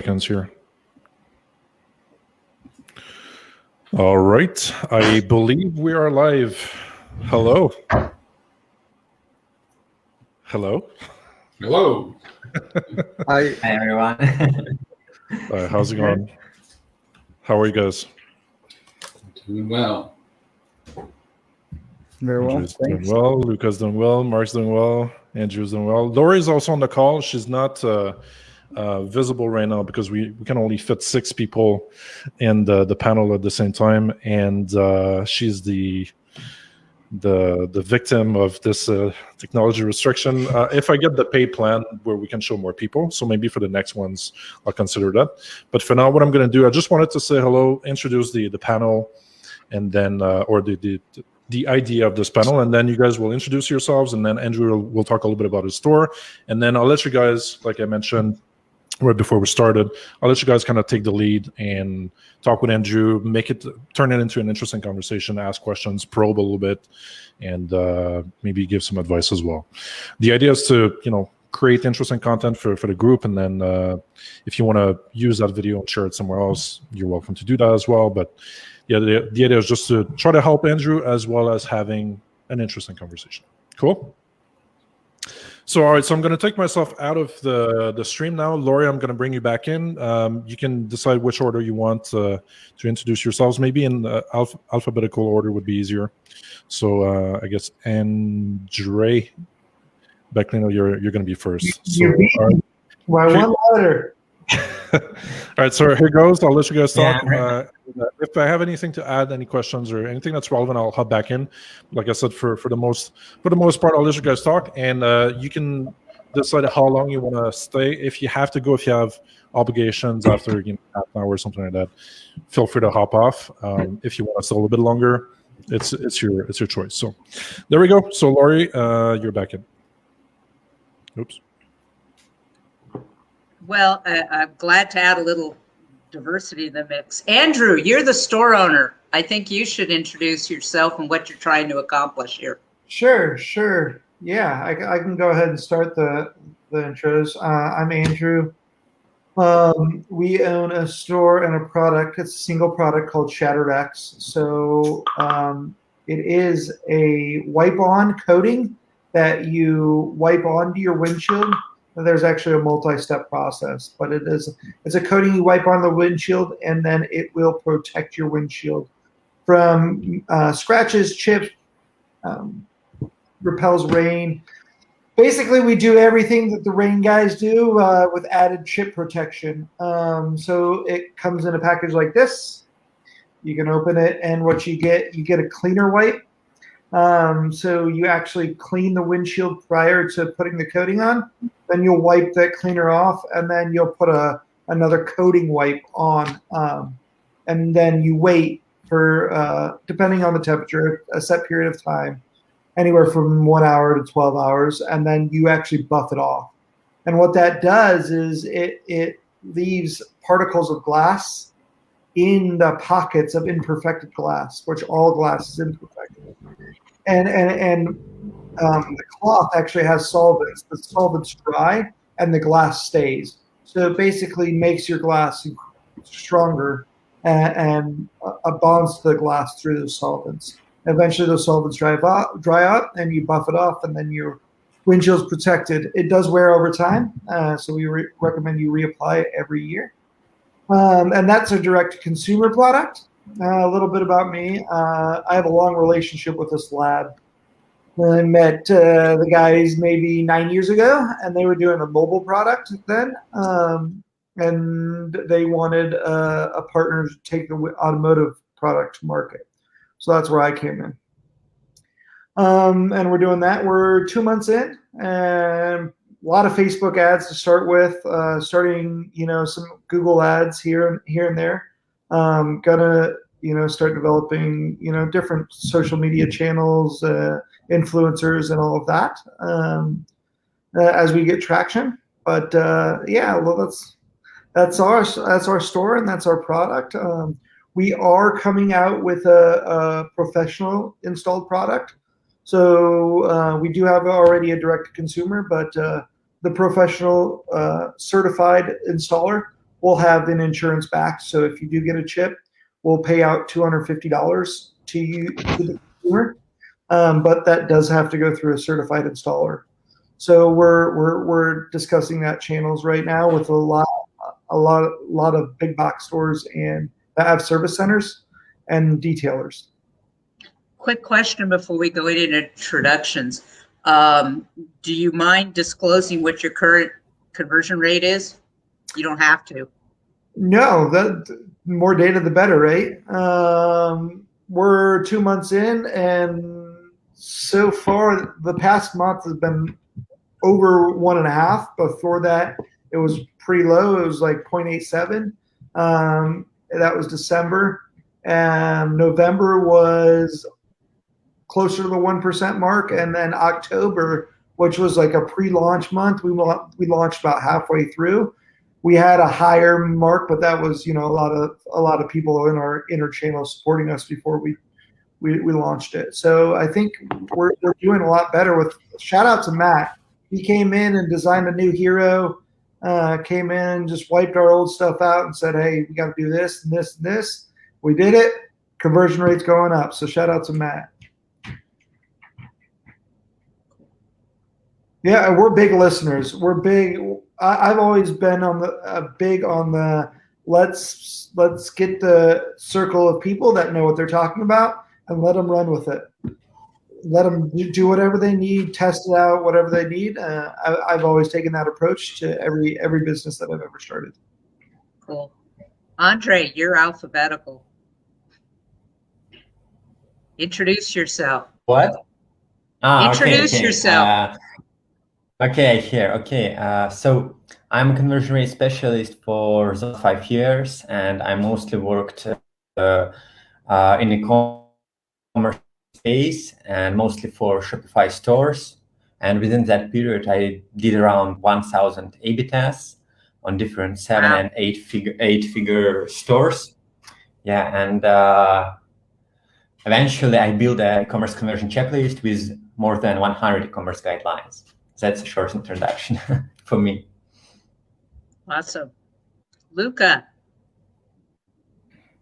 Seconds here. All right. I believe we are live. Hello. Hello. Hello. Hi everyone. How's it going? How are you guys? Doing well. Very well. Andrew's doing well. Luca's doing well. Mark's doing well. Andrew's doing well. Lori's also on the call. She's not visible right now because we can only fit 6 people in the panel at the same time, and she's the victim of this technology restriction. If I get the paid plan where we can show more people, so maybe for the next ones I'll consider that. But for now, what I'm going to do, I just wanted to say hello, introduce the panel, and then or the idea of this panel, and then you guys will introduce yourselves, and then Andrew will talk a little bit about his store, and then I'll let you guys, like I mentioned right before we started, I'll let you guys kind of take the lead and talk with Andrew, turn it into an interesting conversation, ask questions, probe a little bit, and maybe give some advice as well. The idea is to, create interesting content for the group, and then if you want to use that video and share it somewhere else, you're welcome to do that as well. But yeah, the idea is just to try to help Andrew as well as having an interesting conversation. Cool? So, all right, so I'm going to take myself out of the stream now. Lori, I'm going to bring you back in. You can decide which order you want to introduce yourselves. Maybe in alphabetical order would be easier. So I guess Andre Becklino, you're going to be first. So, why one letter? All right, so here goes. I'll let you guys talk. Yeah. If I have anything to add, any questions or anything that's relevant, I'll hop back in. Like I said, for the most part, I'll let you guys talk, and you can decide how long you want to stay. If you have to go, if you have obligations after half an hour or something like that, feel free to hop off. If you want to stay a little bit longer, it's your choice. So there we go. So Laurie, you're back in. Oops. Well, I'm glad to add a little diversity in the mix. Andrew, you're the store owner. I think you should introduce yourself and what you're trying to accomplish here. Sure. Yeah, I can go ahead and start the intros. I'm Andrew. We own a store and a product. It's a single product called Shatterbax. So it is a wipe-on coating that you wipe onto your windshield. There's actually a multi-step process, but it's a coating you wipe on the windshield, and then it will protect your windshield from scratches, chips, repels rain. Basically, we do everything that the rain guys do with added chip protection. So it comes in a package like this. You can open it, and what you get a cleaner wipe. So you actually clean the windshield prior to putting the coating on. Then you'll wipe that cleaner off, and then you'll put another coating wipe on. And then you wait for, depending on the temperature, a set period of time, anywhere from 1 hour to 12 hours, and then you actually buff it off. And what that does is it leaves particles of glass in the pockets of imperfected glass, which all glass is imperfected. And the cloth actually has solvents. The solvents dry, and the glass stays. So it basically makes your glass stronger and bonds to the glass through those solvents. Eventually, those solvents dry up, and you buff it off, and then your windshield's protected. It does wear over time, so we recommend you reapply it every year. And that's a direct-to-consumer product. A little bit about me. I have a long relationship with this lab. I met the guys maybe 9 years ago, and they were doing a mobile product then. And they wanted a partner to take the automotive product to market. So that's where I came in. And we're doing that. We're 2 months in, and a lot of Facebook ads to start with, starting, some Google ads here and there. Gonna, start developing, different social media channels, influencers, and all of that as we get traction. But well, that's our store, and that's our product. We are coming out with a professional installed product. So we do have already a direct to consumer, but the professional certified installer we'll have an insurance back. So if you do get a chip, we'll pay out $250 to you, to the consumer. But that does have to go through a certified installer. So we're discussing that channels right now with a lot of big box stores and that have service centers and detailers. Quick question before we go into introductions. Do you mind disclosing what your current conversion rate is? You don't have to. No, the more data, the better, right? We're 2 months in, and so far, the past month has been over 1.5. Before that, it was pretty low. It was like 0.87. That was December. And November was closer to the 1% mark. And then October, which was like a pre-launch month, we launched about halfway through. We had a higher mark, but that was, a lot of people in our inner channel supporting us before we launched it. So I think we're doing a lot better with. Shout out to Matt. He came in and designed a new hero. Came in, just wiped our old stuff out and said, "Hey, we got to do this and this and this." We did it. Conversion rate's going up. So shout out to Matt. Yeah, we're big listeners. We're big. I've always been big on the let's get the circle of people that know what they're talking about and let them run with it. Let them do whatever they need, test it out, whatever they need. I've always taken that approach to every business that I've ever started. Cool. Andre, you're alphabetical. Introduce yourself. What? Introduce yourself. Okay, here. Okay, so I'm a conversion rate specialist for the 5 years, and I mostly worked in e-commerce space and mostly for Shopify stores. And within that period, I did around 1,000 A/B tests on different 7 and 8-figure stores. Yeah, and eventually I built a e-commerce conversion checklist with more than 100 e-commerce guidelines. That's a short introduction for me. Awesome. Luca.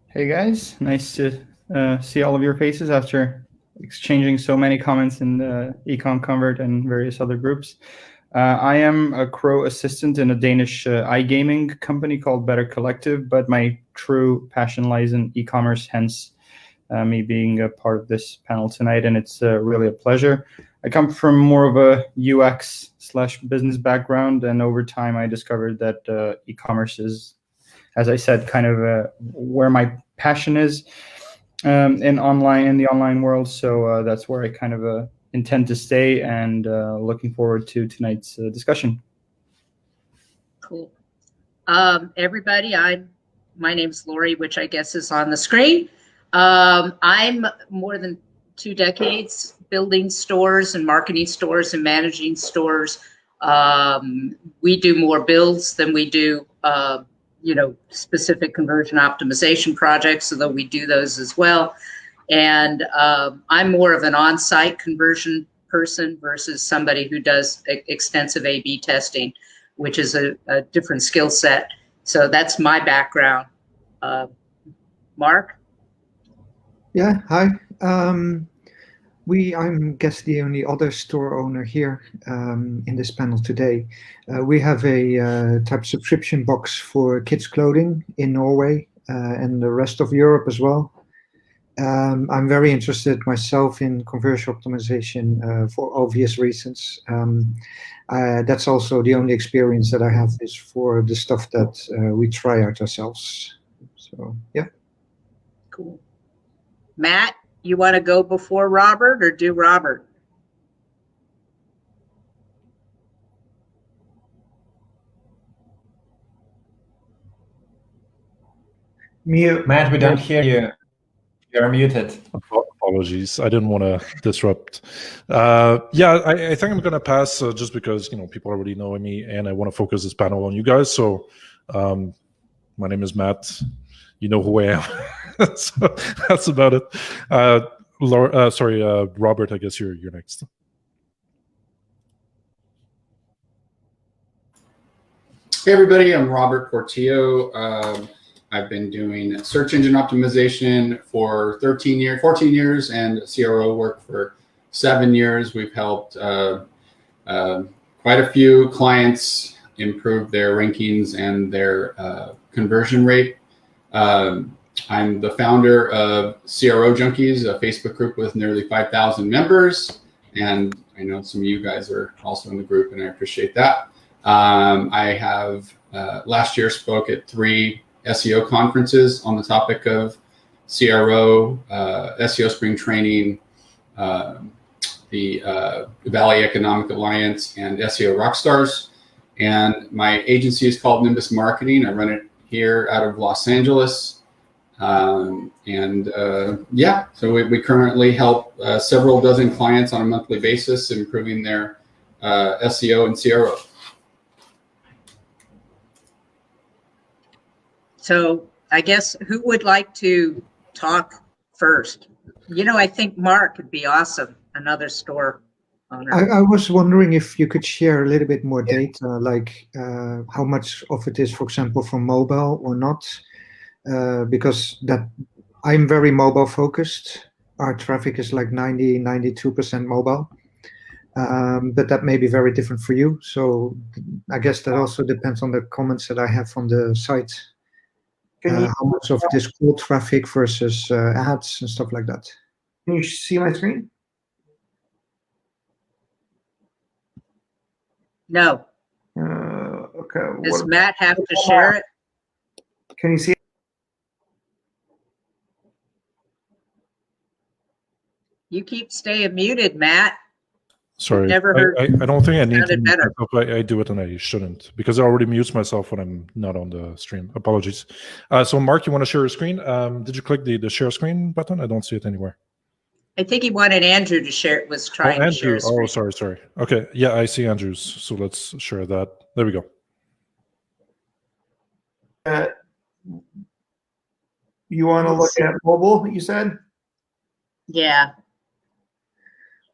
Hey guys, nice to see all of your faces after exchanging so many comments in the Ecom Convert and various other groups. I am a CRO assistant in a Danish iGaming company called Better Collective, but my true passion lies in e-commerce, hence me being a part of this panel tonight, and it's really a pleasure. I come from more of a UX/business background, and over time I discovered that e-commerce is, as I said, kind of where my passion is in the online world. So that's where I kind of intend to stay, and looking forward to tonight's discussion. Cool. Everybody, my name's Lori, which I guess is on the screen. I'm more than 2 decades building stores and marketing stores and managing stores. We do more builds than we do, specific conversion optimization projects, although we do those as well. And I'm more of an on-site conversion person versus somebody who does extensive A/B testing, which is a different skill set. So that's my background. Mark? Yeah, hi. I'm guess the only other store owner here in this panel today. We have a type subscription box for kids clothing in Norway and the rest of Europe as well. I'm very interested myself in conversion optimization for obvious reasons. That's also the only experience that I have is for the stuff that we try out ourselves. So, yeah. Cool. Matt, you want to go before Robert or do Robert? Mute. Matt, we don't hear you. You're muted. Apologies, I didn't want to disrupt. I think I'm going to pass just because people already know me, and I want to focus this panel on you guys. So, my name is Matt. You know who I am. So that's about it. Robert, I guess you're next. Hey everybody, I'm Robert Portillo. I've been doing search engine optimization for 14 years, and CRO work for 7 years. We've helped quite a few clients improve their rankings and their conversion rate. I'm the founder of CRO Junkies, a Facebook group with nearly 5,000 members, and I know some of you guys are also in the group, and I appreciate that. I have last year spoke at 3 SEO conferences on the topic of CRO, SEO Spring Training, the Valley Economic Alliance, and SEO Rockstars. And my agency is called Nimbus Marketing. I run it here out of Los Angeles. Yeah, so we currently help several dozen clients on a monthly basis, improving their SEO and CRO. So I guess who would like to talk first? You know, I think Mark would be awesome, another store owner. I was wondering if you could share a little bit more data, like how much of it is, for example, from mobile or not, because that I'm very mobile focused. Our traffic is like 92% mobile, but that may be very different for you. So I guess that also depends on the comments that I have from the site. How much of this cold traffic versus ads and stuff like that. Can you see my screen? No. Okay. Does Matt have to share it? Can you see it? You keep staying muted, Matt. Sorry, Never heard. I don't think I need to sounded mute better. myself. I do it and I shouldn't, because I already mute myself when I'm not on the stream. Apologies. So Mark, you want to share your screen? Did you click the share screen button? I don't see it anywhere. I think he wanted Andrew to share it, was trying to share Andrew. his screen. Oh, sorry. Okay, yeah, I see Andrew's. So let's share that. There we go. You want to look at mobile, you said? Yeah.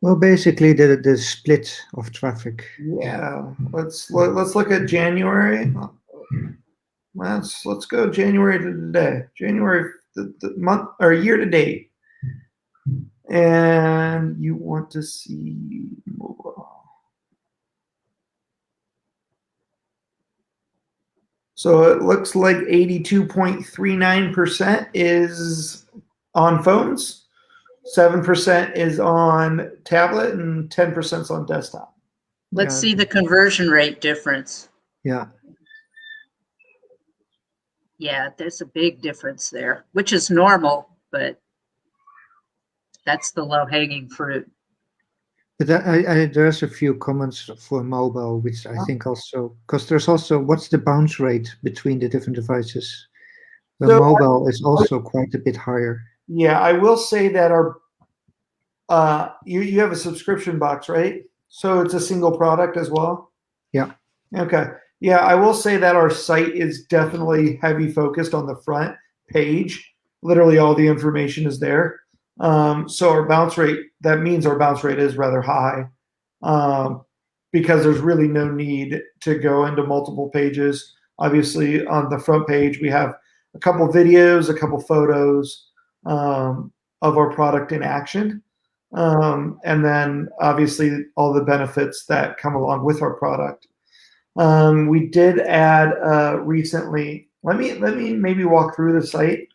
Well, basically the split of traffic. Yeah. Let's look at January. Let's go January to today. January, the month or year to date. And you want to see mobile. So it looks like 82.39% is on phones, 7% is on tablet, and 10% is on desktop. Let's see the conversion rate difference. Yeah. Yeah, there's a big difference there, which is normal, but that's the low-hanging fruit. But there's a few comments for mobile, which I think also, because there's also, what's the bounce rate between the different devices? The mobile is also quite a bit higher. Yeah, I will say that our you have a subscription box, right? So it's a single product as well? Yeah. Okay. Yeah, I will say that our site is definitely heavy focused on the front page. Literally all the information is there. So our bounce rate, that means our bounce rate is rather high, because there's really no need to go into multiple pages. Obviously, on the front page, we have a couple videos, a couple photos of our product in action. And then obviously all the benefits that come along with our product. We did add recently, let me maybe walk through the site.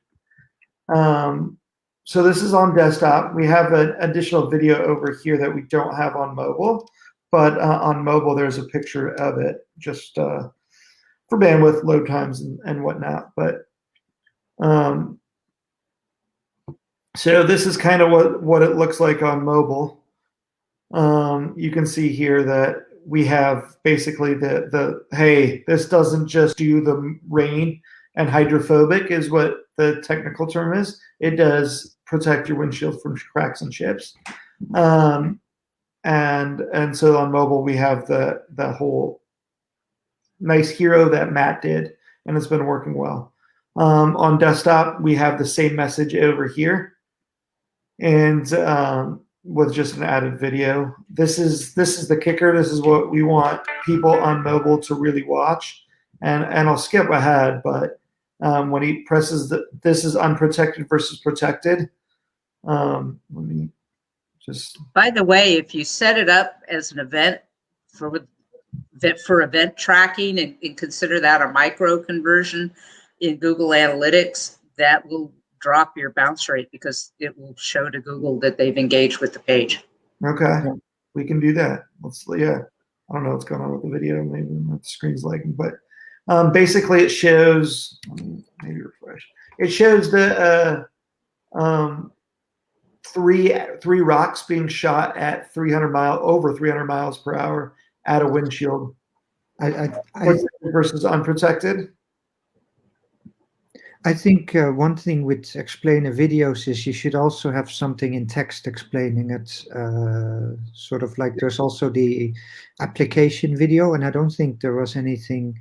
So this is on desktop. We have an additional video over here that we don't have on mobile, but on mobile there's a picture of it, just for bandwidth, load times, and whatnot. But so this is kind of what it looks like on mobile. You can see here that we have basically hey, this doesn't just do the rain and hydrophobic is what the technical term is. It does protect your windshield from cracks and chips. And so on mobile, we have the whole nice hero that Matt did, and it's been working well. On desktop, we have the same message over here, and with just an added video. This is the kicker. This is what we want people on mobile to really watch, and I'll skip ahead, but when he presses this is unprotected versus protected. Let me just. By the way, if you set it up as an event for event tracking and consider that a micro conversion in Google Analytics, that will drop your bounce rate because it will show to Google that they've engaged with the page. Okay, we can do that. Yeah. I don't know what's going on with the video. Maybe the screen's lagging, but basically it shows. Maybe refresh. It shows the three rocks being shot at over 300 miles per hour at a windshield. Versus unprotected. I think one thing with explainer videos is you should also have something in text explaining it. Sort of like there's also the application video, and I don't think there was anything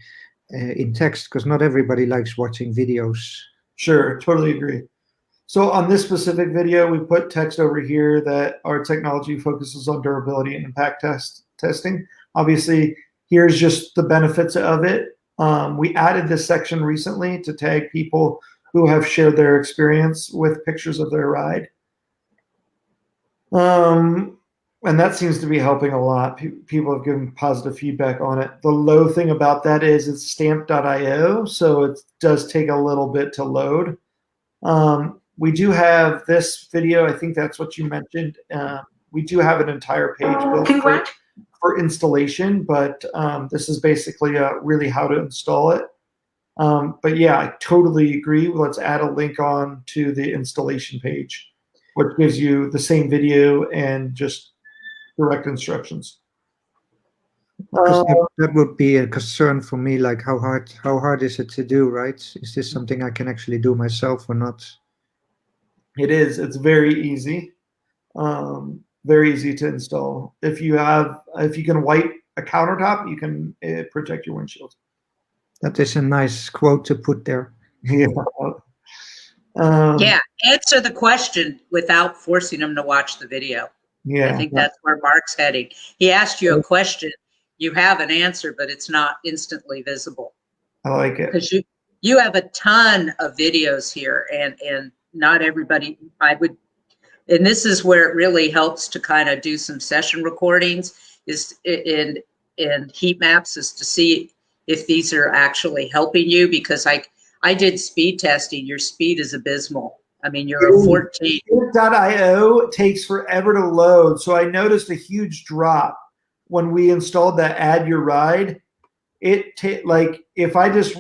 in text because not everybody likes watching videos. Sure, totally agree. So on this specific video, we put text over here that our technology focuses on durability and impact testing. Obviously, here's just the benefits of it. We added this section recently to tag people who have shared their experience with pictures of their ride. And that seems to be helping a lot. People have given positive feedback on it. The low thing about that is it's stamp.io, so it does take a little bit to load. We do have this video. I think that's what you mentioned. We do have an entire page built for installation, but this is basically really how to install it. But yeah, I totally agree. Let's add a link on to the installation page, which gives you the same video and just direct instructions. That would be a concern for me. Like how hard is it to do? Right? Is this something I can actually do myself or not? It is. It's very easy. Very easy to install. If you can wipe a countertop, you can protect your windshield. That is a nice quote to put there. Yeah. Yeah. Answer the question without forcing them to watch the video. Yeah. I think that's where Mark's heading. He asked you a question. You have an answer, but it's not instantly visible. I like it. Because you have a ton of videos here, and not everybody. And this is where it really helps to kind of do some session recordings is in heat maps is to see if these are actually helping you, because I did speed testing. Your speed is abysmal. I mean, you're a 14. .io takes forever to load. So I noticed a huge drop when we installed that add your ride. If I just,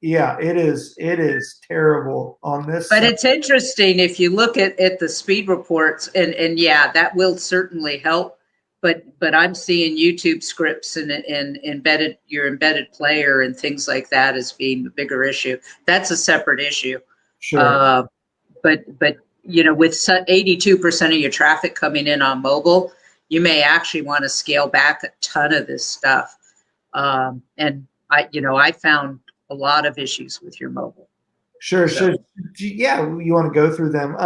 yeah, it is terrible on this. But it's interesting if you look at the speed reports, and yeah, that will certainly help. But I'm seeing YouTube scripts and your embedded player and things like that as being the bigger issue. That's a separate issue. Sure. But with 82% of your traffic coming in on mobile, you may actually want to scale back a ton of this stuff. And I found a lot of issues with your mobile. Sure. Yeah, you want to go through them.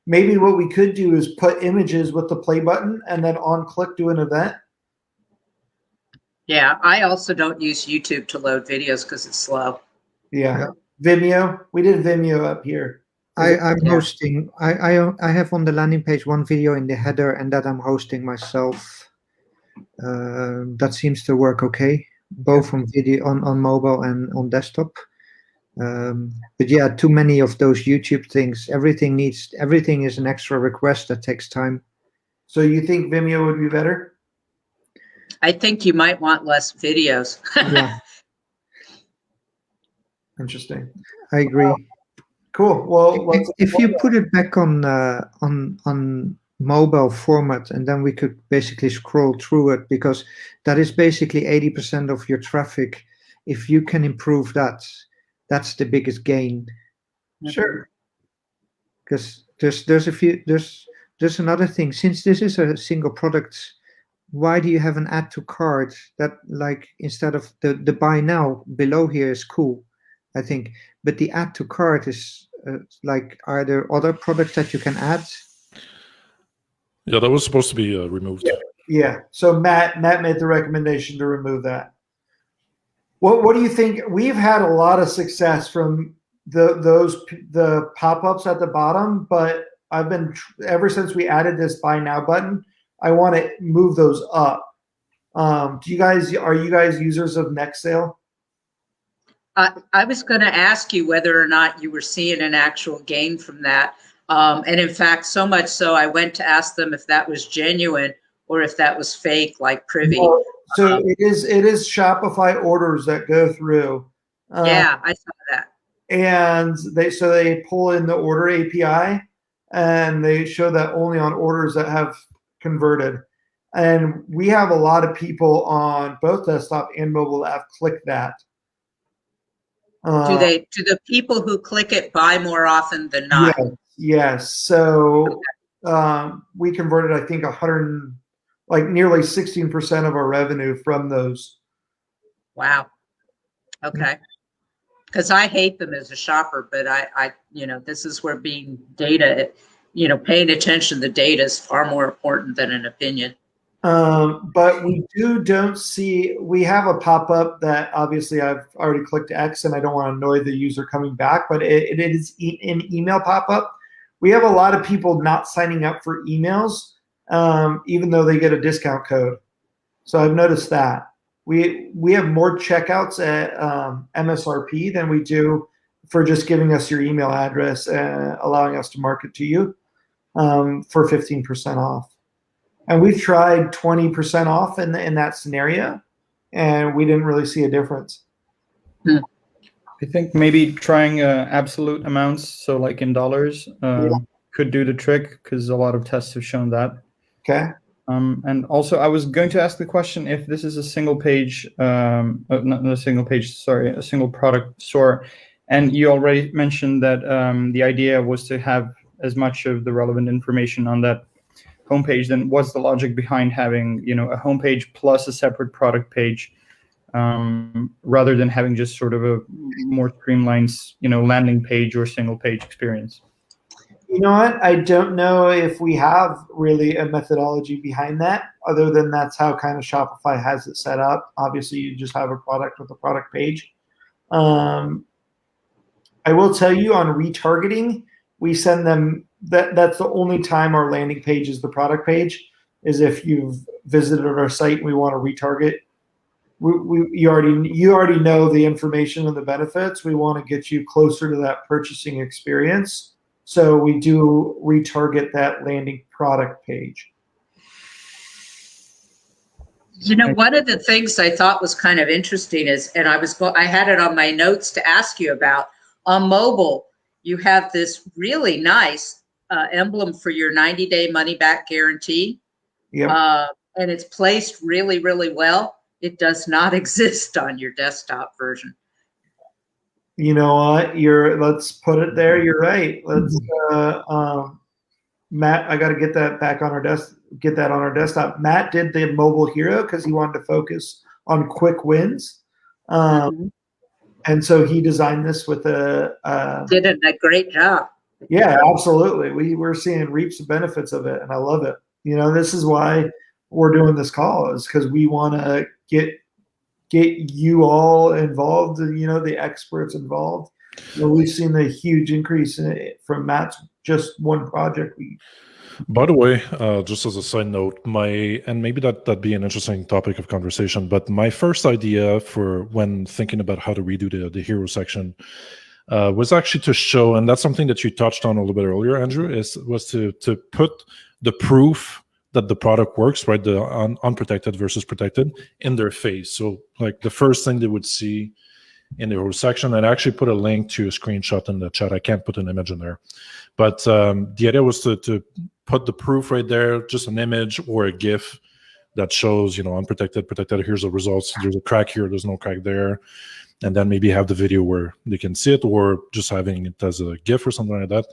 Maybe what we could do is put images with the play button and then on click do an event. Yeah, I also don't use YouTube to load videos because it's slow. Yeah. Vimeo. We did Vimeo up here. I'm hosting. I have on the landing page one video in the header, and that I'm hosting myself. That seems to work okay, both on video on mobile and on desktop. But yeah, too many of those YouTube things. Everything is an extra request that takes time. So you think Vimeo would be better? I think you might want less videos. Yeah. Interesting. I agree. Cool. Well, if you put it back on mobile format, and then we could basically scroll through it, because that is basically 80% of your traffic. If you can improve that, that's the biggest gain. Sure. Because there's another thing. Since this is a single product, why do you have an add to cart that, like, instead of the buy now below here is cool, I think, but the add to cart is are there other products that you can add? Yeah, that was supposed to be removed. Yeah. So Matt made the recommendation to remove that. What do you think? We've had a lot of success from the pop-ups at the bottom, but I've been ever since we added this buy now button, I want to move those up. Are you guys users of Nextsail? I was going to ask you whether or not you were seeing an actual gain from that. And in fact, so much so I went to ask them if that was genuine or if that was fake, like Privy. No, so it is Shopify orders that go through. Yeah, I saw that. And they pull in the order API and they show that only on orders that have converted. And we have a lot of people on both desktop and mobile that have clicked that. Do the people who click it buy more often than not? Yes. So we converted, I think, nearly 16% of our revenue from those. Wow. Okay. Because I hate them as a shopper, but I this is where being data, paying attention to the data is far more important than an opinion. But we have a pop-up that obviously I've already clicked X and I don't want to annoy the user coming back, but it is an email pop-up. We have a lot of people not signing up for emails, even though they get a discount code. So I've noticed that. We have more checkouts at MSRP than we do for just giving us your email address and allowing us to market to you for 15% off. And we've tried 20% off in that scenario, and we didn't really see a difference. I think maybe trying absolute amounts, so like in dollars, could do the trick because a lot of tests have shown that. Okay. And also, I was going to ask the question if this is a single page, not a single page, sorry, a single product store. And you already mentioned that the idea was to have as much of the relevant information on that homepage. Then what's the logic behind having, a homepage plus a separate product page, rather than having just sort of a more streamlined, landing page or single page experience? You know what? I don't know if we have really a methodology behind that, other than that's how kind of Shopify has it set up. Obviously, you just have a product with a product page. I will tell you on retargeting, we send them that's the only time our landing page is the product page, is if you've visited our site and we want to retarget. You already know the information and the benefits. We want to get you closer to that purchasing experience. So we do retarget that landing product page. One of the things I thought was kind of interesting is, and I had it on my notes to ask you about, on mobile, you have this really nice emblem for your 90-day money-back guarantee. Yep. And it's placed really, really well. It does not exist on your desktop version. You know what? Let's put it there. You're right. Let's Matt, I got to get that back on our desktop. Matt did the mobile hero because he wanted to focus on quick wins. And so he designed this with did a great job. Yeah, absolutely. We're seeing reaps the benefits of it, and I love it. This is why we're doing this call, is because we want to get you all involved, the experts involved. We've seen a huge increase in it from Matt's just one project. By the way, just as a side note, and maybe that'd be an interesting topic of conversation, but my first idea for when thinking about how to redo the hero section was actually to show, and that's something that you touched on a little bit earlier, Andrew, was to put the proof that the product works, right, the unprotected versus protected, in their face. So like the first thing they would see in the hero section, and I actually put a link to a screenshot in the chat. I can't put an image in there. But the idea was to put the proof right there, just an image or a GIF that shows, unprotected, protected, here's the results, there's a crack here, there's no crack there. And then maybe have the video where they can see it, or just having it as a GIF or something like that.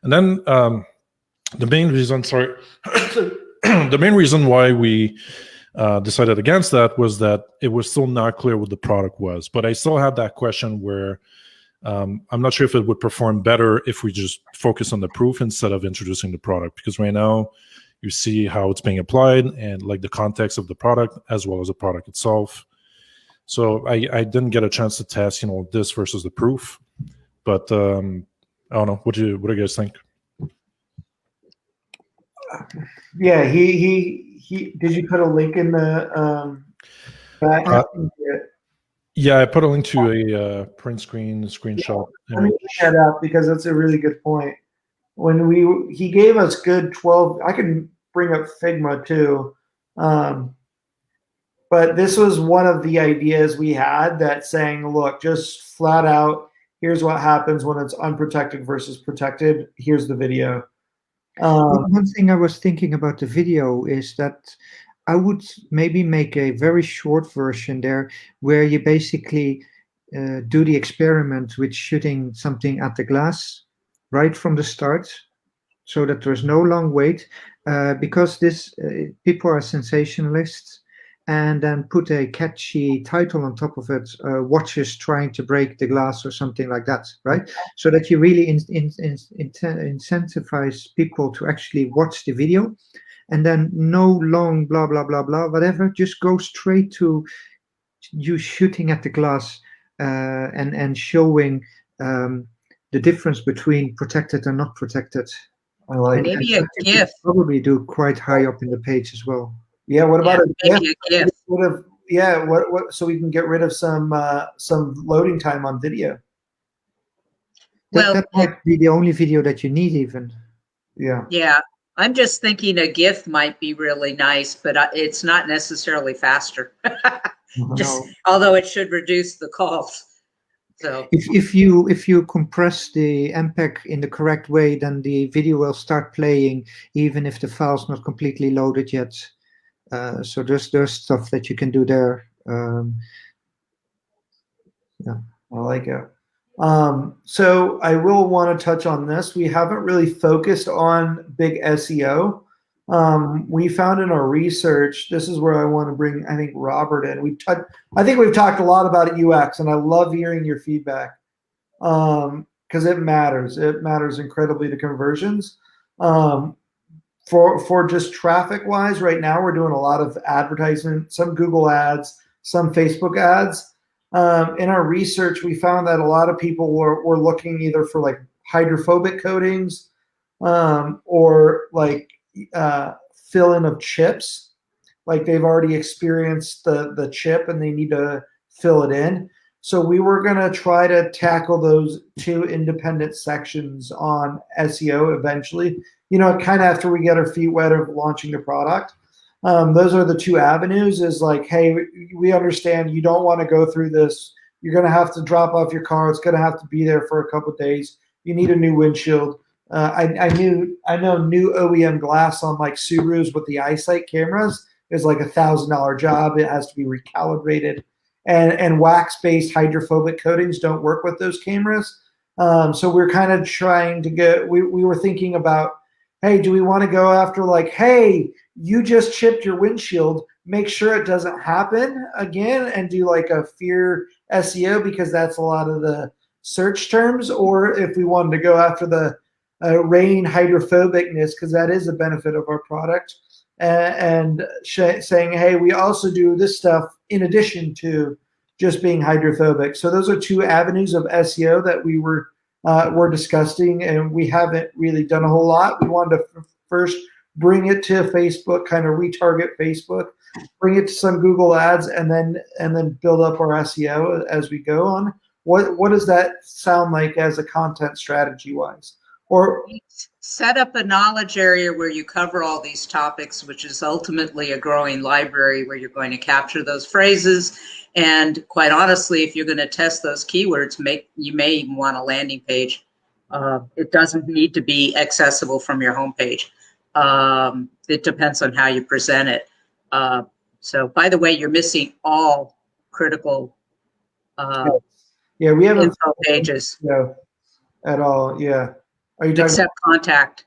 And then the main reason, the main reason why we decided against that was that it was still not clear what the product was. But I still had that question where I'm not sure if it would perform better if we just focus on the proof instead of introducing the product. Because right now you see how it's being applied and like the context of the product as well as the product itself. So I didn't get a chance to test, this versus the proof. But I don't know. What do you guys think? Yeah, he did you put a link in the back? Yeah, I put a link to a print screenshot. Let me check that out because that's a really good point. When he gave us good 12, I can bring up Figma too. But this was one of the ideas we had, that saying, look, just flat out, here's what happens when it's unprotected versus protected. Here's the video. One thing I was thinking about the video is that I would maybe make a very short version there where you basically do the experiment with shooting something at the glass right from the start, so that there's no long wait, because this people are sensationalists, and then put a catchy title on top of it, watchers trying to break the glass or something like that, right? So that you really incentivize people to actually watch the video, and then no long blah, blah, blah, blah, whatever, just go straight to you shooting at the glass and showing the difference between protected and not protected. I like maybe a GIF. Probably do quite high up in the page as well. Yeah, what about maybe a GIF? What so we can get rid of some loading time on video. That might be the only video that you need even. Yeah, I'm just thinking a GIF might be really nice, but it's not necessarily faster. Although it should reduce the calls. So if you compress the MPEG in the correct way, then the video will start playing even if the file's not completely loaded yet. So there's stuff that you can do there. Yeah, I like it. So I will want to touch on this. We haven't really focused on big SEO. We found in our research, this is where I want to bring, I think, Robert in. I think we've talked a lot about UX, and I love hearing your feedback because it matters. It matters incredibly to conversions. For just traffic wise, right now we're doing a lot of advertisement, some Google ads, some Facebook ads. In our research, we found that a lot of people were looking either for like hydrophobic coatings or like fill in of chips, like they've already experienced the chip and they need to fill it in. So we were going to try to tackle those two independent sections on SEO eventually, kind of after we get our feet wet of launching the product. Those are the two avenues, is like, hey, we understand you don't want to go through this. You're going to have to drop off your car. It's going to have to be there for a couple of days. You need a new windshield. I know new OEM glass on like Subarus with the eyesight cameras is like $1,000 job. It has to be recalibrated, and wax-based hydrophobic coatings don't work with those cameras. So we're kind of trying to get. We were thinking about, hey, do we want to go after like, hey, you just chipped your windshield, make sure it doesn't happen again, and do like a fear SEO because that's a lot of the search terms, or if we wanted to go after the rain hydrophobicness, because that is a benefit of our product, and saying, hey, we also do this stuff in addition to just being hydrophobic. So those are two avenues of SEO that we're discussing, and we haven't really done a whole lot. We wanted to first bring it to Facebook, kind of retarget Facebook, bring it to some Google ads, and then build up our SEO as we go on. What does that sound like as a content strategy wise? Or set up a knowledge area where you cover all these topics, which is ultimately a growing library where you're going to capture those phrases. And quite honestly, if you're going to test those keywords, you may even want a landing page. It doesn't need to be accessible from your homepage. It depends on how you present it. So, by the way, you're missing all critical we haven't info pages at all. Yeah. Are you except contact?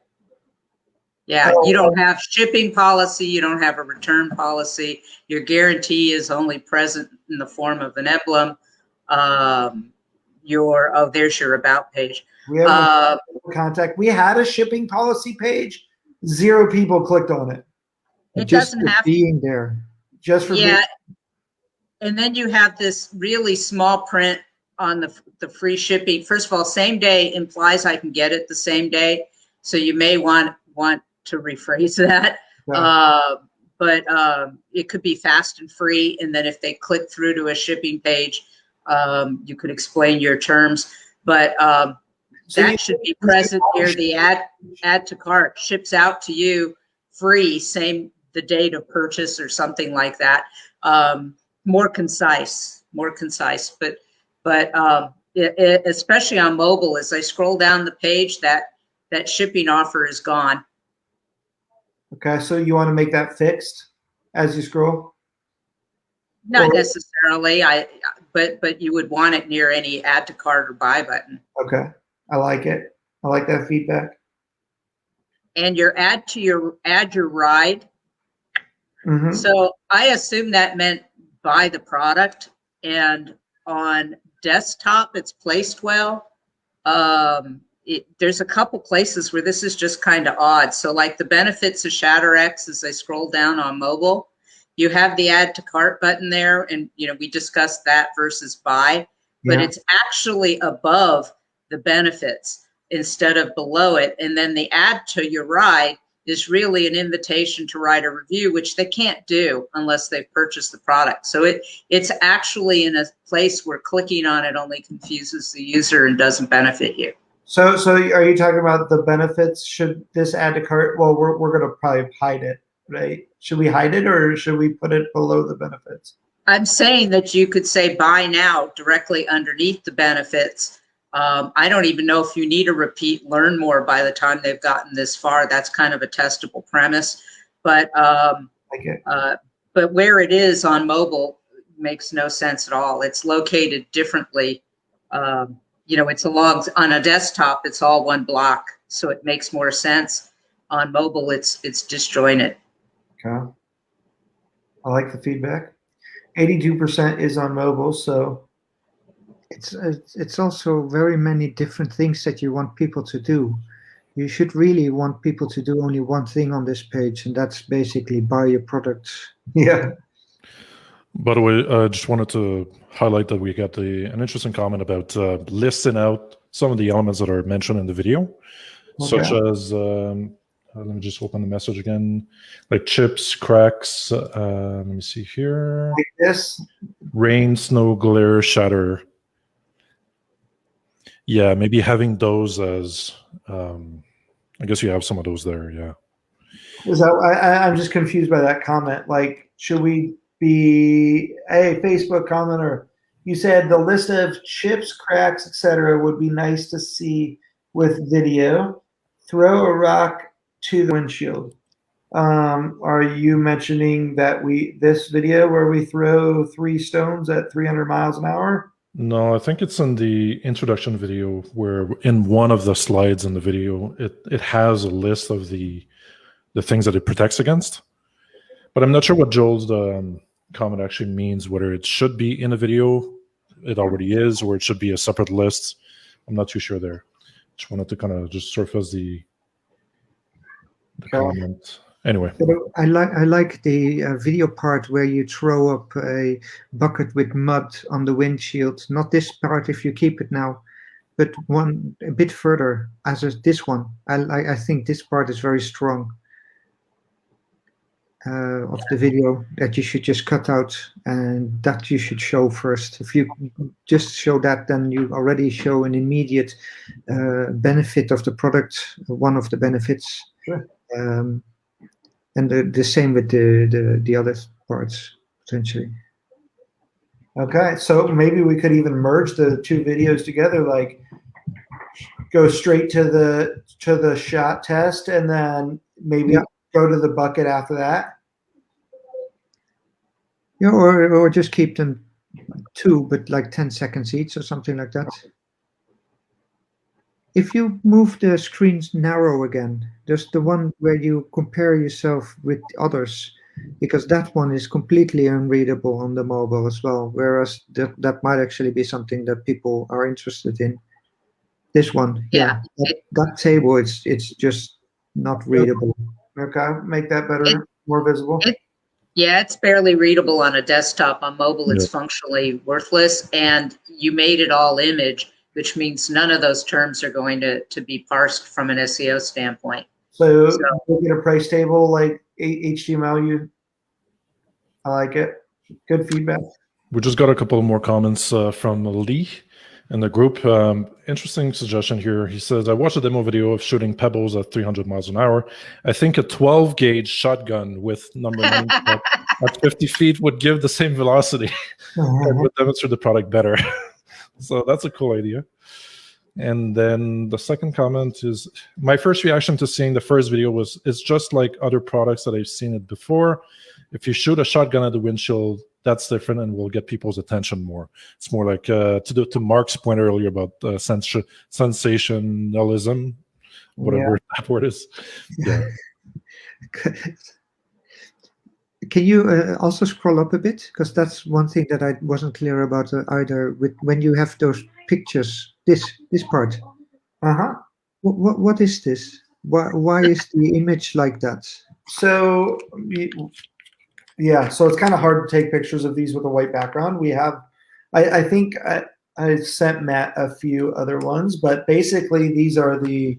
Yeah, you don't have shipping policy. You don't have a return policy. Your guarantee is only present in the form of an emblem. There's your about page. We have contact. We had a shipping policy page. 0 people clicked on it. It just doesn't have being there. Just for And then you have this really small print on the free shipping. First of all, same day implies I can get it the same day. So you may want to rephrase that. Yeah. But it could be fast and free. And then if they click through to a shipping page, you could explain your terms. But that should be present near the add to cart. Ships out to you free, same the date of purchase or something like that. More concise. But especially on mobile, as I scroll down the page, that shipping offer is gone. Okay, so you want to make that fixed as you scroll? Not necessarily. But you would want it near any add to cart or buy button. Okay, I like it. I like that feedback. And your add your ride. Mm-hmm. So I assume that meant buy the product, and on desktop it's placed well. There's a couple places where this is just kind of odd. So like the benefits of ShatterX, as I scroll down on mobile, you have the add to cart button there, and we discussed that versus buy, but it's actually above the benefits instead of below it. And then the add to your ride is really an invitation to write a review, which they can't do unless they've purchased the product. So it's actually in a place where clicking on it only confuses the user and doesn't benefit you. So are you talking about the benefits? Should this add to cart? Well, we're going to probably hide it, right? Should we hide it, or should we put it below the benefits? I'm saying that you could say buy now directly underneath the benefits. I don't even know if you need a repeat learn more by the time they've gotten this far. That's kind of a testable premise. But but where it is on mobile makes no sense at all. It's located differently. It's on a desktop, it's all one block, so it makes more sense. On mobile, it's disjointed. Okay. I like the feedback. 82% is on mobile, so it's also very many different things that you want people to do. You should really want people to do only one thing on this page, and that's basically buy your products. yeah. By the way, I just wanted to highlight that we got an interesting comment about listing out some of the elements that are mentioned in the video, such as, let me just open the message again, like chips, cracks, let me see here. Like this? Rain, snow, glare, shatter. Yeah, maybe having those as, I guess you have some of those there, yeah. Is that, I'm just confused by that comment. Like, should we be a Facebook commenter? You said the list of chips, cracks, etc. would be nice to see with video. Throw a rock to the windshield. Are you mentioning that this video where we throw 3 stones at 300 miles an hour? No, I think it's in the introduction video where in one of the slides in the video, it has a list of the things that it protects against. But I'm not sure what Joel's comment actually means, whether it should be in a video, it already is, or it should be a separate list. I'm not too sure there. Just wanted to kind of just surface the comment. Anyway. I like the video part where you throw up a bucket with mud on the windshield. Not this part if you keep it now, but one a bit further as this one. I think this part is very strong. Of the video that you should just cut out, and that you should show first. If you just show that, then you already show an immediate benefit of the product, one of the benefits. Sure. And the same with the other parts, potentially. Okay, so maybe we could even merge the 2 videos together, like go straight to the shot test, and then maybe go to the bucket after that. Yeah, or just keep them 2, but like 10 seconds each or something like that. If you move the screens narrow again, there's the one where you compare yourself with others, because that one is completely unreadable on the mobile as well, whereas that might actually be something that people are interested in. This one, that table, it's just not readable. Okay, make that better, more visible. Yeah, it's barely readable on a desktop. On mobile, it's Yeah. functionally worthless. And you made it all image, which means none of those terms are going to be parsed from an SEO standpoint. So you get a price table like HTML. I like it. Good feedback. We just got a couple more comments from Lee in the group. Interesting suggestion here. He says, I watched a demo video of shooting pebbles at 300 miles an hour. I think a 12 gauge shotgun with number 9 at 50 feet would give the same velocity and would demonstrate the product better. So that's a cool idea. And then the second comment is, my first reaction to seeing the first video was, it's just like other products that I've seen it before. If you shoot a shotgun at the windshield, that's different and will get people's attention more. It's more like to Mark's point earlier about sensationalism, whatever that word is. Yeah. Can you also scroll up a bit? Because that's one thing that I wasn't clear about either. With when you have those pictures, this part. What is this? Why is the image like that? So yeah, so it's kind of hard to take pictures of these with a white background. We have, I think I sent Matt a few other ones, but basically these are the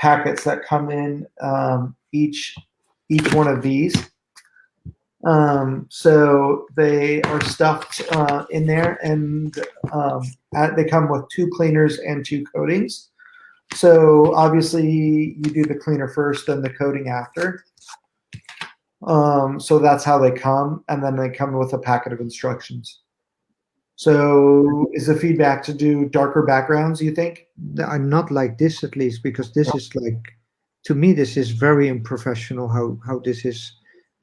packets that come in each one of these. So they are stuffed in there, and they come with 2 cleaners and 2 coatings. So obviously you do the cleaner first, then the coating after. So that's how they come, and then they come with a packet of instructions. So is the feedback to do darker backgrounds, you think? I'm not like this, at least, because this is like, to me, this is very unprofessional how this is.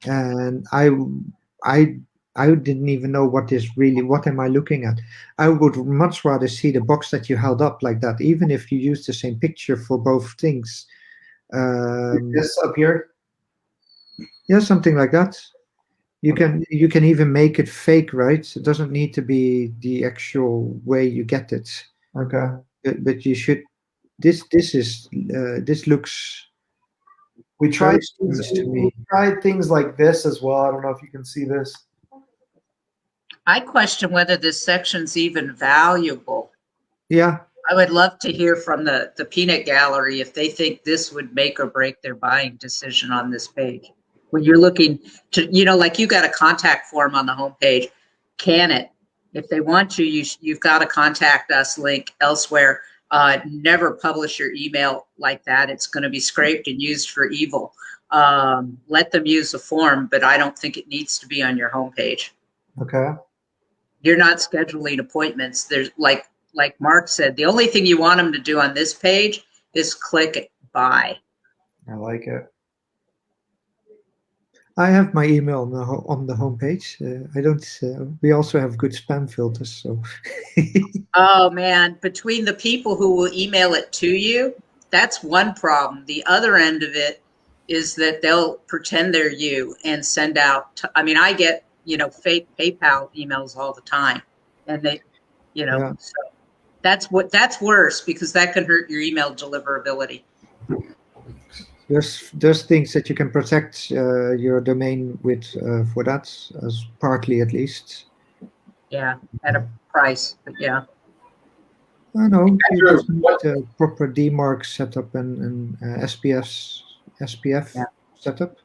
And I didn't even know what am I looking at. I would much rather see the box that you held up like that, even if you use the same picture for both things. This up here? Yeah, something like that. You can even make it fake, right? It doesn't need to be the actual way you get it. Okay. But you should. This looks. We tried to me. we tried things like this as well. I don't know if you can see this. I question whether this section's even valuable. Yeah. I would love to hear from the peanut gallery if they think this would make or break their buying decision on this page. When you're looking to, like you got a contact form on the homepage, can it? If they want to, you've got a contact us link elsewhere. Never publish your email like that. It's going to be scraped and used for evil. Let them use the form, but I don't think it needs to be on your homepage. Okay. You're not scheduling appointments. There's like Mark said, the only thing you want them to do on this page is click buy. I like it. I have my email on the homepage. I don't. We also have good spam filters. So. Oh man, between the people who will email it to you, that's one problem. The other end of it is that they'll pretend they're you and send out. I get fake PayPal emails all the time, and they, Yeah. So that's worse because that can hurt your email deliverability. There's things that you can protect your domain with for that, as partly at least. Yeah, at a price, but yeah. I know. You Andrew, just need a proper DMARC setup and SPF setup.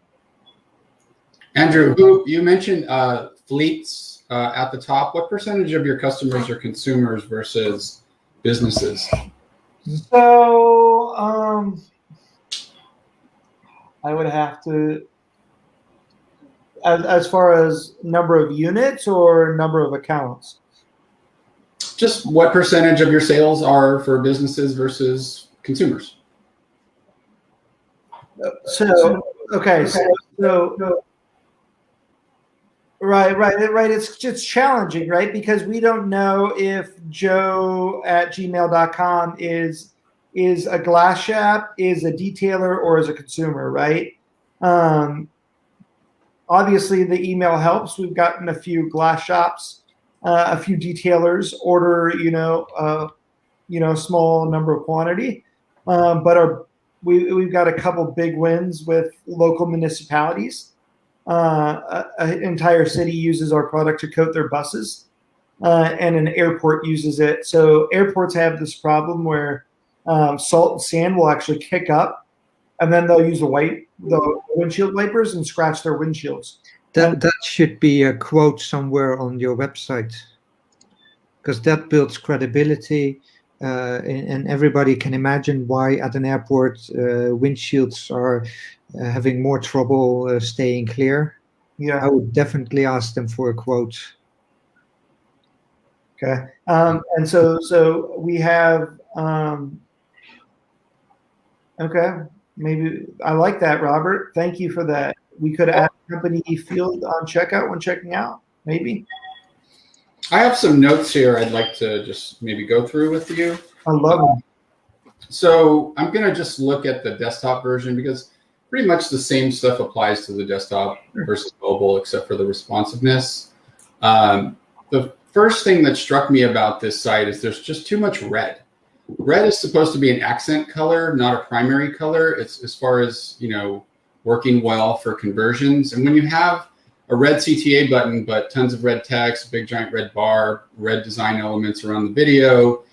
Andrew, you mentioned fleets at the top. What percentage of your customers are consumers versus businesses? So I would have to, as far as number of units or number of accounts? Just what percentage of your sales are for businesses versus consumers? So right. It's challenging, right? Because we don't know if joe@gmail.com is a glass shop, is a detailer, or is a consumer, right? Obviously, the email helps. We've gotten a few glass shops, a few detailers order, small number of quantity, but we've got a couple big wins with local municipalities. an entire city uses our product to coat their buses, and an airport uses it. So airports have this problem where salt and sand will actually kick up, and then they'll use the windshield wipers and scratch their windshields. That should be a quote somewhere on your website, because that builds credibility, and everybody can imagine why at an airport windshields are having more trouble staying clear. Yeah. I would definitely ask them for a quote. Okay. And so we have, okay, maybe I like that, Robert. Thank you for that. We could add company field on checkout when checking out, maybe. I have some notes here I'd like to just maybe go through with you. I love it. So I'm going to just look at the desktop version because pretty much the same stuff applies to the desktop versus mobile, except for the responsiveness. The first thing that struck me about this site is there's just too much red. Red is supposed to be an accent color, not a primary color. It's as far as, you know, working well for conversions. And when you have a red CTA button, but tons of red text, big giant red bar, red design elements around the video,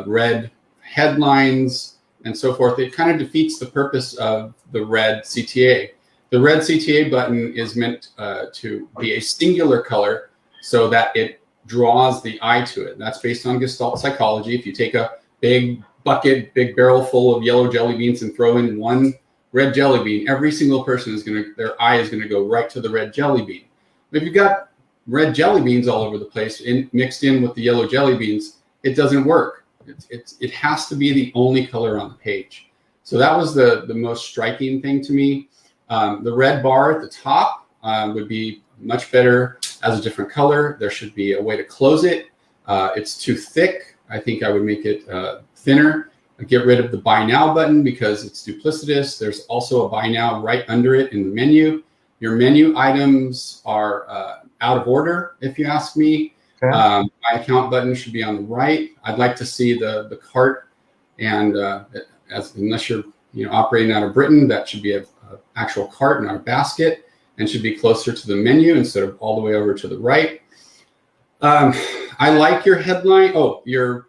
red headlines, and so forth, it kind of defeats the purpose of the red CTA. The red CTA button is meant to be a singular color so that it draws the eye to it. That's based on Gestalt psychology. If you take a big bucket, big barrel full of yellow jelly beans and throw in one red jelly bean, every single person is their eye is going to go right to the red jelly bean. If you've got red jelly beans all over the place mixed in with the yellow jelly beans, it doesn't work. It has to be the only color on the page. So that was the most striking thing to me. The red bar at the top would be much better as a different color. There should be a way to close it. It's too thick. I think I would make it thinner. Get rid of the buy now button because it's duplicitous. There's also a buy now right under it in the menu. Your menu items are out of order, if you ask me. Okay. My account button should be on the right. I'd like to see the cart, and unless you're operating out of Britain, that should be an actual cart, not a basket, and should be closer to the menu instead of all the way over to the right. I like your headline. Oh, your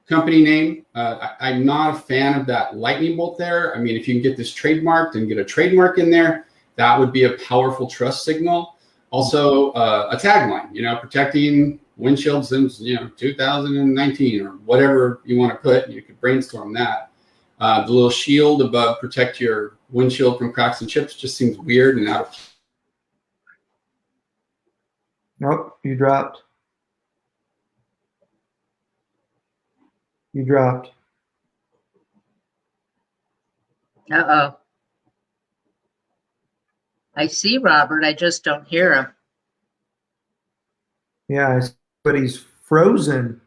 company name. I'm not a fan of that lightning bolt there. I mean, if you can get this trademarked and get a trademark in there, that would be a powerful trust signal. Also, a tagline, protecting windshields since 2019 or whatever you want to put. You could brainstorm that. The little shield above protect your windshield from cracks and chips just seems weird and out of. Nope, you dropped. You dropped. Uh-oh. I see Robert. I just don't hear him. Yeah, but he's frozen.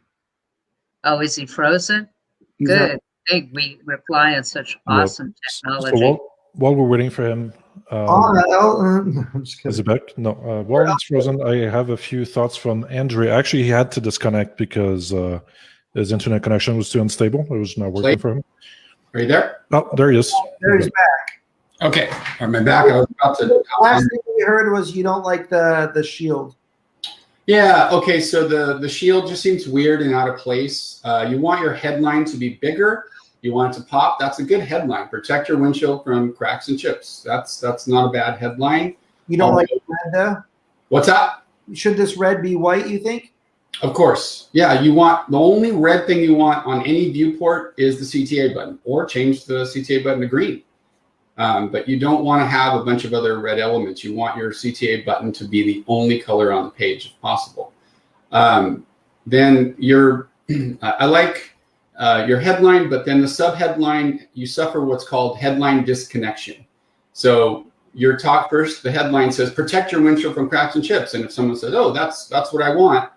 Oh, is he frozen? He's Good. Hey, we reply on such awesome technology. So while we're waiting for him, I'm just kidding. is it back? No. While it's frozen, I have a few thoughts from Andrew. Actually, he had to disconnect because his internet connection was too unstable. It was not working for him. Are you there? Oh, there he is. There he's back. Okay. Am I back? I was about to. Last thing we heard was you don't like the shield. Yeah. Okay. So the shield just seems weird and out of place. You want your headline to be bigger. You want it to pop. That's a good headline. Protect your windshield from cracks and chips. That's not a bad headline. You don't like red though? What's that? Should this red be white, you think? Of course. Yeah. You want the only red thing you want on any viewport is the CTA button, or change the CTA button to green. But you don't want to have a bunch of other red elements. You want your CTA button to be the only color on the page if possible. Then I like your headline, but then the subheadline, you suffer what's called headline disconnection. So your talk first, the headline says, protect your windshield from cracks and chips. And if someone says, oh, that's what I want.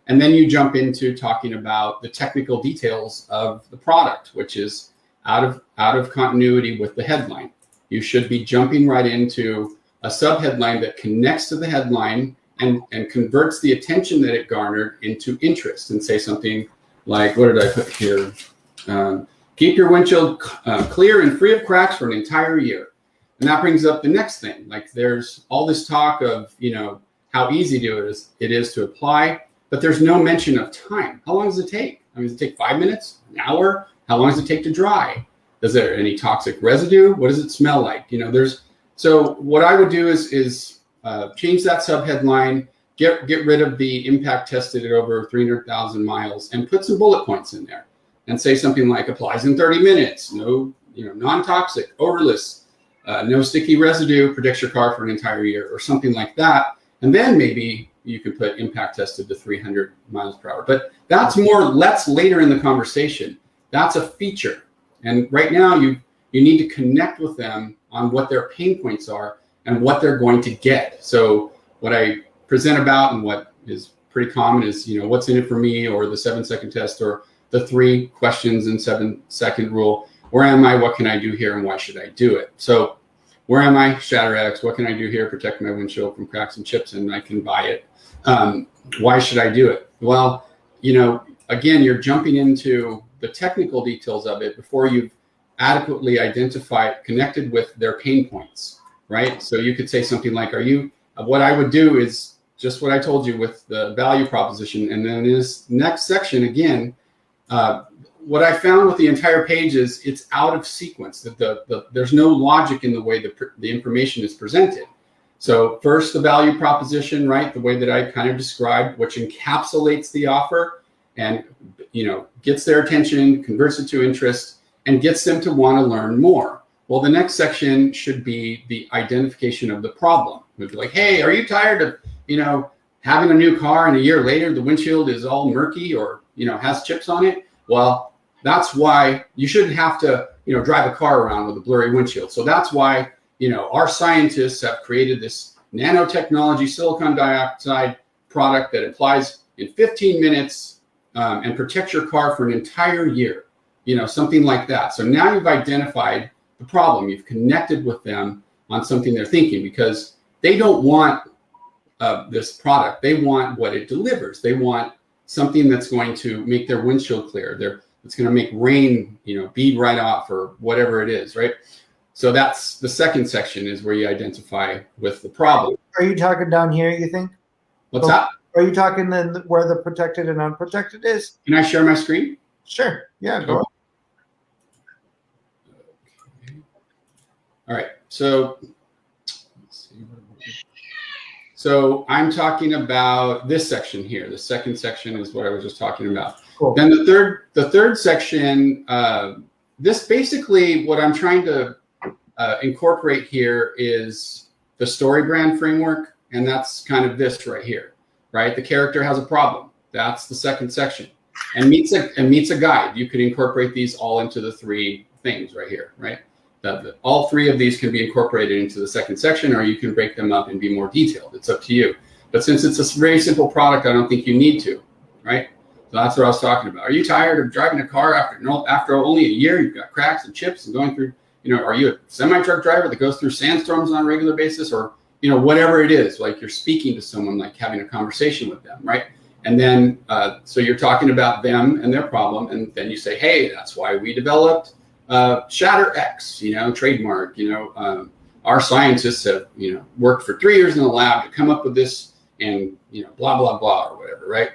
And then you jump into talking about the technical details of the product, which is out of continuity with the headline. You should be jumping right into a subheadline that connects to the headline and converts the attention that it garnered into interest, and say something like, what did I put here? Keep your windshield clear and free of cracks for an entire year. And that brings up the next thing. Like there's all this talk of, how easy it is to apply, but there's no mention of time. How long does it take? I mean, does it take 5 minutes, an hour? How long does it take to dry? Is there any toxic residue? What does it smell like? So what I would do is change that subheadline, get rid of the impact tested at over 300,000 miles, and put some bullet points in there, and say something like applies in 30 minutes, no, non-toxic, odorless, no sticky residue, protects your car for an entire year, or something like that. And then maybe you could put impact tested to 300 miles per hour. But that's later in the conversation. That's a feature. And right now you need to connect with them on what their pain points are and what they're going to get. So what I present about and what is pretty common is, what's in it for me, or the 7-second test, or the 3 questions and 7-second rule. Where am I? What can I do here? And why should I do it? So where am I? Shatter X. What can I do here? Protect my windshield from cracks and chips, and I can buy it. Why should I do it? Well, again, you're jumping into the technical details of it before you've adequately connected with their pain points, right? So you could say something like, what I would do is just what I told you with the value proposition. And then in this next section, again, what I found with the entire page is it's out of sequence. That there's no logic in the way the information is presented. So first, the value proposition, right? The way that I kind of described, which encapsulates the offer and, gets their attention, converts it to interest, and gets them to want to learn more. Well, the next section should be the identification of the problem. It would be like, hey, are you tired of, having a new car and a year later the windshield is all murky or, has chips on it? Well, that's why you shouldn't have to, drive a car around with a blurry windshield. So that's why, our scientists have created this nanotechnology silicon dioxide product that applies in 15 minutes and protects your car for an entire year, something like that. So now you've identified the problem. You've connected with them on something they're thinking, because they don't want this product. They want what it delivers. They want something that's going to make their windshield clear. It's going to make rain, bead right off, or whatever it is, right? So that's the second section, is where you identify with the problem. Are you talking down here, you think? What's that? Are you talking then where the protected and unprotected is? Can I share my screen? Sure. Yeah, go on. Okay. All right. So let's see. So I'm talking about this section here. The second section is what I was just talking about. Cool. Then the third section, this basically what I'm trying to incorporate here is the story brand framework, and that's kind of this right here, right? The character has a problem. That's the second section, and meets a guide. You could incorporate these all into the 3 things right here, right? All 3 of these can be incorporated into the second section, or you can break them up and be more detailed. It's up to you. But since it's a very simple product, I don't think you need to, right? So that's what I was talking about. Are you tired of driving a car after only a year? You've got cracks and chips and going through, are you a semi-truck driver that goes through sandstorms on a regular basis, or, whatever it is, like you're speaking to someone, like having a conversation with them, right? And then, so you're talking about them and their problem. And then you say, hey, that's why we developed Shatter X, trademark, our scientists have, worked for 3 years in the lab to come up with this, and, blah, blah, blah, or whatever, right?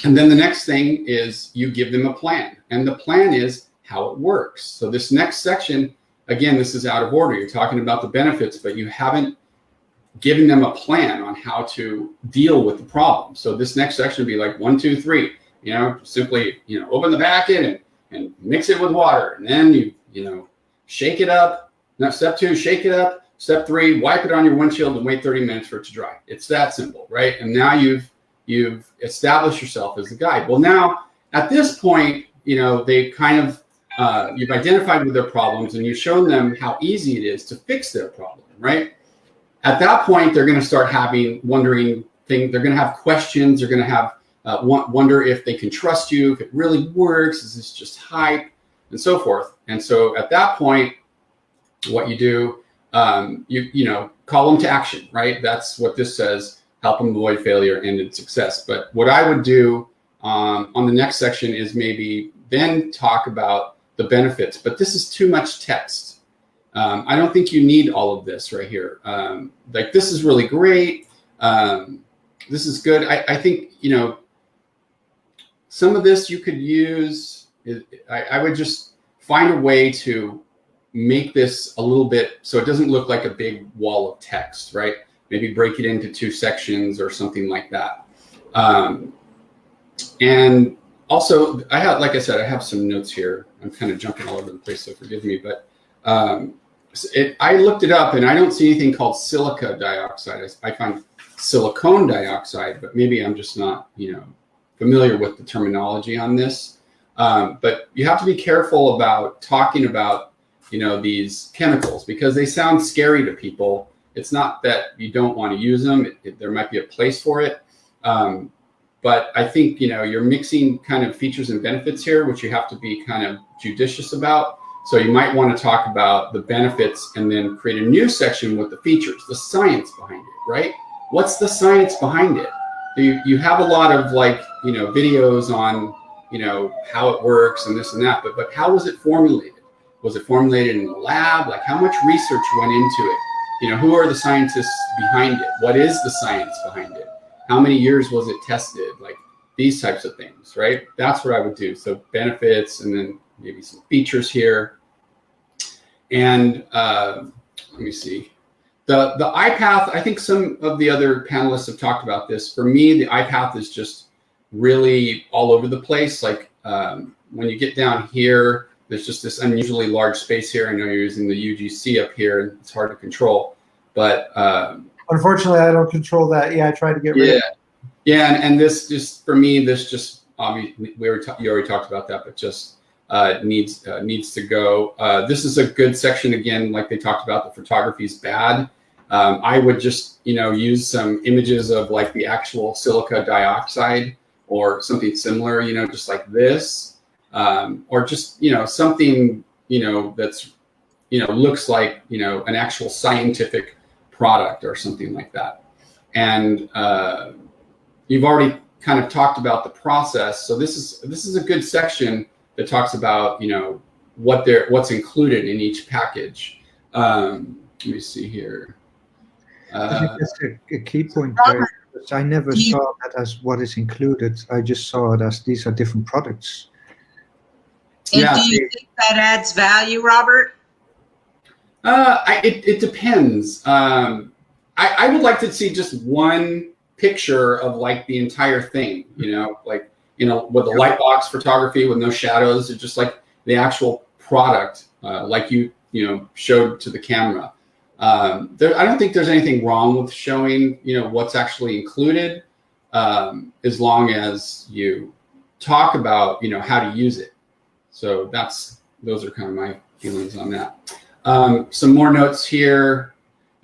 And then the next thing is you give them a plan, and the plan is how it works. So this next section, again, this is out of order. You're talking about the benefits, but you haven't given them a plan on how to deal with the problem. So this next section would be like 1, 2, 3, simply, open the bucket and mix it with water. And then you shake it up. Now, step 2, shake it up. Step 3, wipe it on your windshield and wait 30 minutes for it to dry. It's that simple, right? And now you've established yourself as the guide. Well, now at this point, they kind of, you've identified with their problems, and you've shown them how easy it is to fix their problem, right? At that point, they're going to start wondering things. They're going to have questions. They're going to have wonder if they can trust you, if it really works, is this just hype, and so forth. And so at that point, what you do, you call them to action, right? That's what this says. Help them avoid failure and in success. But what I would do on the next section is maybe then talk about the benefits. But this is too much text. I don't think you need all of this right here. Like this is really great. This is good. I think, you know, some of this you could use. I would just find a way to make this a little bit so it doesn't look like a big wall of text, right? Maybe break it into 2 sections or something like that. And also, like I said, I have some notes here. I'm kind of jumping all over the place, so forgive me. But I looked it up, and I don't see anything called silica dioxide. I find silicone dioxide, but maybe I'm just not, you know, familiar with the terminology on this. But you have to be careful about talking about, you know, these chemicals because they sound scary to people. It's not that you don't want to use them. There might be a place for it. But I think, you know, you're mixing kind of features and benefits here, which you have to be kind of judicious about. So you might want to talk about the benefits and then create a new section with the features, the science behind it, right? What's the science behind it? You have a lot of like, you know, videos on, you know, how it works and this and that, but how was it formulated? Was it formulated in the lab? Like how much research went into it? You know, who are the scientists behind it? What is the science behind it? How many years was it tested? Like these types of things, right? That's what I would do. So benefits and then maybe some features here. And let me see. The iPath, I think some of the other panelists have talked about this. For me, the iPath is just really all over the place. Like when you get down here, there's just this unusually large space here. I know you're using the UGC up here and it's hard to control, but unfortunately I don't control that. Yeah, I try to get rid of it. Yeah, and this just, for me, this just, obviously, you already talked about that, but just needs to go. This is a good section, again, like they talked about, the photography is bad. I would just, you know, use some images of like the actual silica dioxide or something similar, you know, just like this. Or just, you know, something, you know, that's, you know, looks like, you know, an actual scientific product or something like that. And you've already kind of talked about the process. So this is a good section that talks about, you know, what's included in each package. Let me see here. I think that's a key point there. I never saw that as what is included. I just saw it as these are different products. And do you think that adds value, Robert? It depends. I would like to see just one picture of like the entire thing, you know, like, you know, with a light box photography with no shadows, it's just like the actual product, like you know, showed to the camera. I don't think there's anything wrong with showing, you know, what's actually included, as long as you talk about, you know, how to use it. So those are kind of my feelings on that. Some more notes here.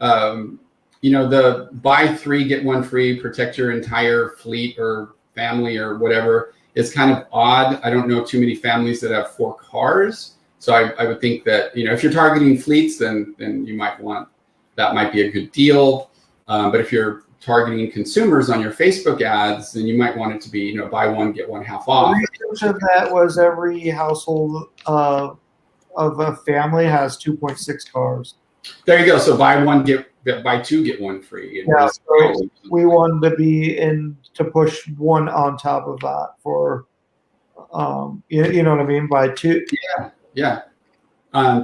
You know, the buy 3 get 1 free, protect your entire fleet or family or whatever is kind of odd. I don't know too many families that have 4 cars. So I would think that, you know, if you're targeting fleets, then you might want, that might be a good deal. But if you're targeting consumers on your Facebook ads, then you might want it to be, you know, buy 1, get 1 half off. The research of that was every household of a family has 2.6 cars. There you go. So buy 2, get 1 free. Yeah, so we wanted to be to push 1 on top of that for, you know what I mean? Buy 2. Yeah.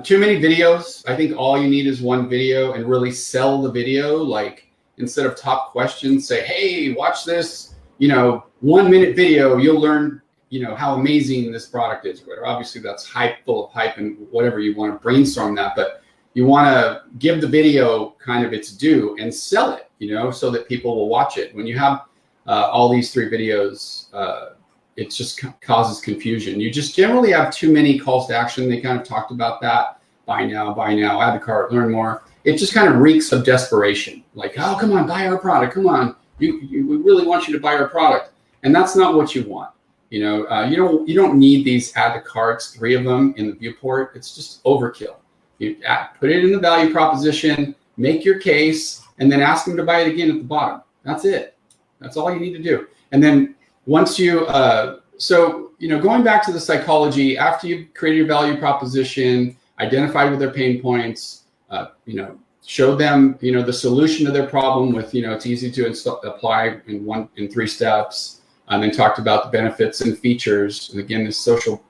Too many videos. I think all you need is 1 video and really sell the video. Like instead of top questions, say, hey, watch this, you know, 1-minute video. You'll learn, you know, how amazing this product is. But obviously that's hype, full of hype and whatever you want to brainstorm that. But you want to give the video kind of its due and sell it, you know, so that people will watch it. When you have all these 3 videos, it just causes confusion. You just generally have too many calls to action. They kind of talked about that. Buy now, add to cart, learn more. It just kind of reeks of desperation. Like, oh, come on, buy our product. Come on, we really want you to buy our product. And that's not what you want. You know, you don't need these add to carts, 3 of them in the viewport. It's just overkill. You put it in the value proposition, make your case, and then ask them to buy it again at the bottom. That's it. That's all you need to do. And then once you, so, you know, going back to the psychology, after you've created your value proposition, identified with their pain points, showed them, the solution to their problem with, it's easy to apply in 3 steps, and then talked about the benefits and features. And again, this social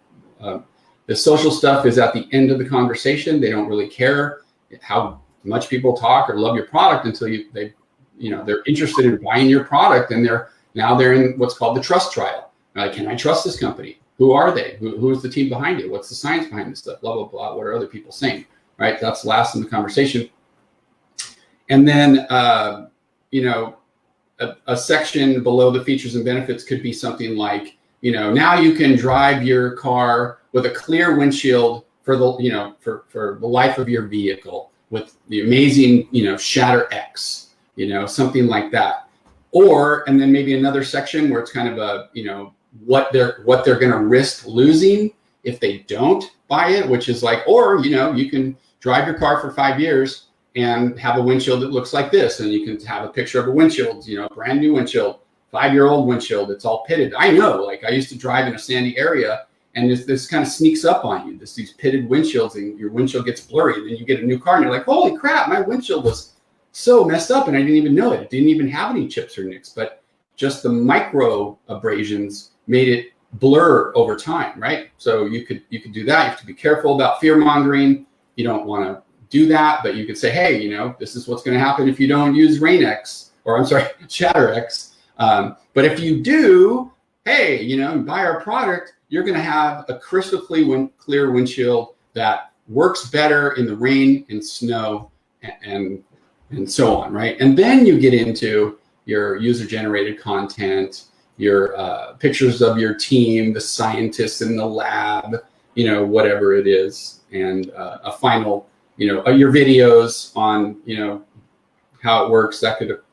stuff is at the end of the conversation. They don't really care how much people talk or love your product until they're interested in buying your product, and they're in what's called the trust trial. Like, can I trust this company? Who are they? Who's the team behind it? What's the science behind this stuff? Blah, blah, blah. What are other people saying? Right? That's last in the conversation. And then, a section below the features and benefits could be something like, now you can drive your car with a clear windshield for the, for the life of your vehicle with the amazing, Shatter X, something like that. And then maybe another section where it's kind of a, what they're going to risk losing if they don't buy it, which is like, or, you can drive your car for 5 years and have a windshield that looks like this. And you can have a picture of a windshield, brand new windshield, 5-year-old windshield. It's all pitted. I know, like I used to drive in a sandy area, and this kind of sneaks up on you. These pitted windshields, and your windshield gets blurry. And then you get a new car and you're like, holy crap, my windshield was so messed up and I didn't even know it. It didn't even have any chips or nicks, but just the micro abrasions made it blur over time, right? So you could do that. You have to be careful about fear mongering. You don't want to do that, but you could say, hey, this is what's going to happen if you don't use Shatter X. But if you do, hey, buy our product, you're going to have a crystal clear windshield that works better in the rain and snow and so on, right? And then you get into your user-generated content, your pictures of your team, the scientists in the lab, whatever it is, and a final, your videos on, how it works.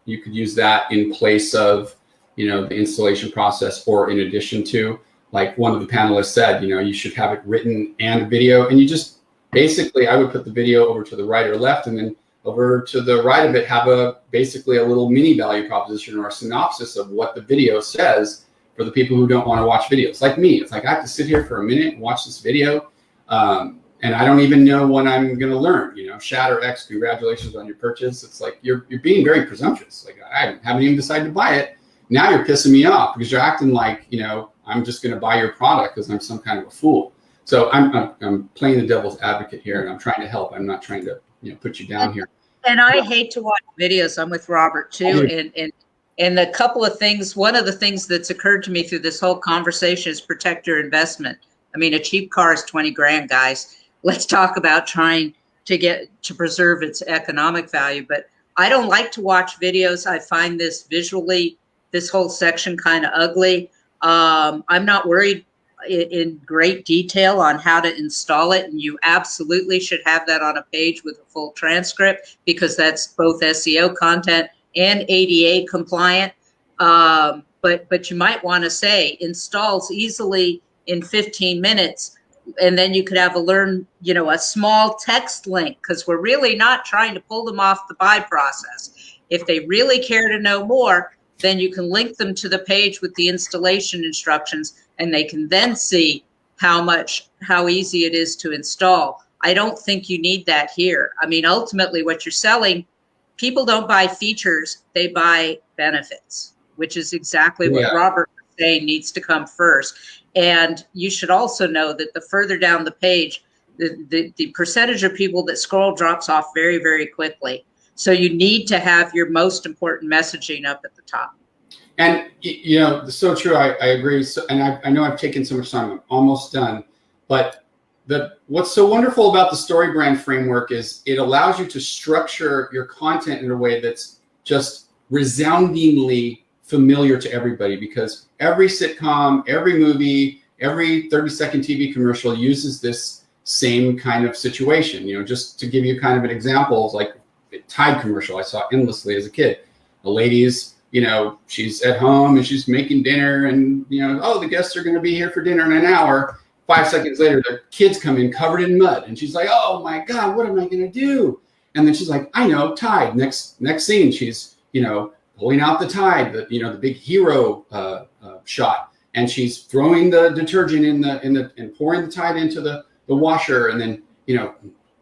You could use that in place of, the installation process, or in addition to, like one of the panelists said, you should have it written and video, and you just basically, I would put the video over to the right or left, and then over to the right of it, have basically a little mini value proposition or a synopsis of what the video says for the people who don't want to watch videos. Like me, it's like I have to sit here for a minute and watch this video, and I don't even know what I'm going to learn. Shatter X, congratulations on your purchase. It's like you're being very presumptuous. Like I haven't even decided to buy it. Now you're pissing me off because you're acting like I'm just going to buy your product because I'm some kind of a fool. So I'm playing the devil's advocate here, and I'm trying to help. I'm not trying to put you down here. And I hate to watch videos. I'm with Robert too. And a couple of things, one of the things that's occurred to me through this whole conversation is protect your investment. I mean, a cheap car is 20 grand, guys. Let's talk about trying to preserve its economic value. But I don't like to watch videos. I find this whole section kind of ugly. I'm not worried in great detail on how to install it, and you absolutely should have that on a page with a full transcript, because that's both SEO content and ADA compliant. But you might want to say installs easily in 15 minutes, and then you could have a small text link, because we're really not trying to pull them off the buy process. If they really care to know more, then you can link them to the page with the installation instructions, and they can then see how easy it is to install. I don't think you need that here. I mean, ultimately what you're selling, people don't buy features, they buy benefits, which is exactly what Robert was saying needs to come first. And you should also know that the further down the page, the percentage of people that scroll drops off very, very quickly. So you need to have your most important messaging up at the top. And, so true. I agree. So, and I know I've taken so much time. I'm almost done. But what's so wonderful about the story brand framework is it allows you to structure your content in a way that's just resoundingly familiar to everybody, because every sitcom, every movie, every 30-second TV commercial uses this same kind of situation. Just to give you kind of an example, like Tide commercial I saw endlessly as a kid. A lady's, she's at home and she's making dinner, and the guests are going to be here for dinner in an hour. 5 seconds later, the kids come in covered in mud, and she's like, oh my God, what am I going to do? And then she's like, I know, Tide. Next scene, she's pulling out the Tide, the big hero shot, and she's throwing the detergent and pouring the Tide into the washer, and then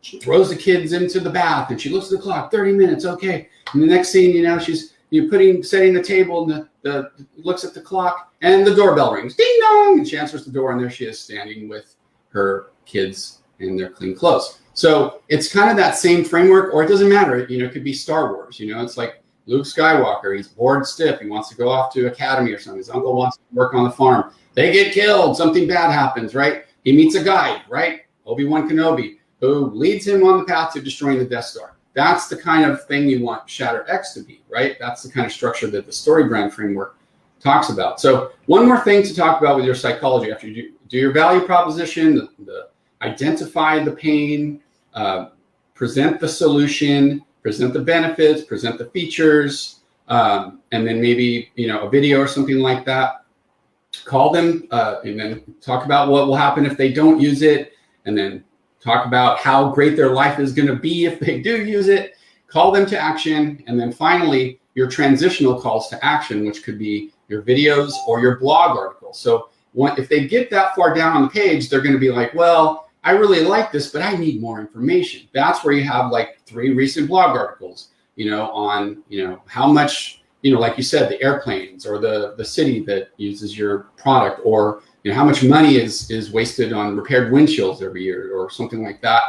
she throws the kids into the bath and she looks at the clock, 30 minutes, okay. And the next scene, she's setting the table and the looks at the clock and the doorbell rings, ding dong, and she answers the door and there she is standing with her kids in their clean clothes. So it's kind of that same framework, or it doesn't matter. It could be Star Wars. It's like Luke Skywalker. He's bored stiff. He wants to go off to academy or something. His uncle wants to work on the farm. They get killed. Something bad happens, right? He meets a guide, right? Obi-Wan Kenobi, who leads him on the path to destroying the Death Star. That's the kind of thing you want Shatter X to be, right? That's the kind of structure that the story brand framework talks about. So one more thing to talk about with your psychology after you do your value proposition, the identify the pain, present the solution, present the benefits, present the features, and then maybe a video or something like that. Call them and then talk about what will happen if they don't use it, and then talk about how great their life is going to be if they do use it. Call them to action, and then finally your transitional calls to action, which could be your videos or your blog articles. So if they get that far down on the page, they're going to be like, well, I really like this, but I need more information. That's where you have like 3 recent blog articles, on, how much, like you said, the airplanes or the city that uses your product, or, how much money is wasted on repaired windshields every year or something like that.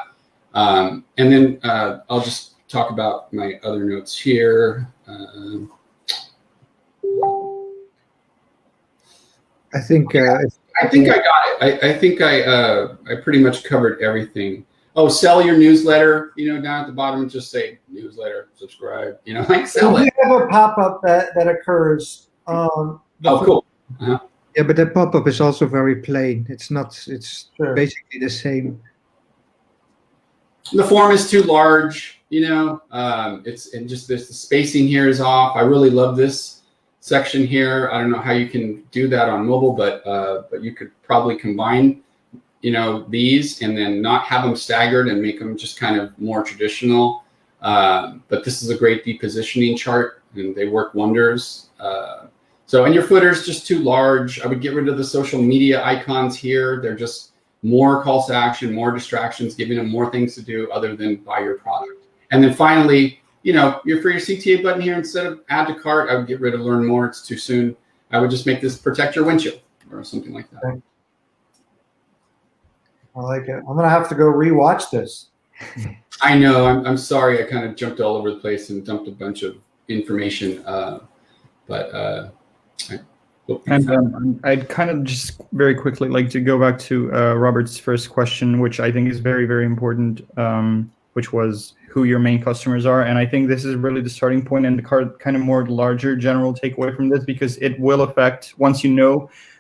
And then I'll just talk about my other notes here. I think I think I got it. I think I pretty much covered everything. Oh, sell your newsletter, down at the bottom, just say newsletter, subscribe, sell We it. have a pop-up that occurs. Oh, cool. Uh-huh. yeah, but that pop-up is also very plain. It's not. It's Sure. basically the same. The form is too large, it's and just the spacing here is off. I really love this section here. I don't know how you can do that on mobile, but you could probably combine, these and then not have them staggered and make them just kind of more traditional. But this is a great depositioning chart and they work wonders. And your footer is just too large. I would get rid of the social media icons here. They're just more calls to action, more distractions, giving them more things to do other than buy your product. And then finally, for your CTA button here, instead of add to cart, I would get rid of learn more. It's too soon. I would just make this protect your windshield or something like that. Okay. I like it. I'm going to have to go rewatch this. I know. I'm sorry. I kind of jumped all over the place and dumped a bunch of information. I'd kind of just very quickly like to go back to Robert's first question, which I think is very, very important, which was who your main customers are. And I think this is really the starting point and the kind of more larger general takeaway from this, because it will affect, once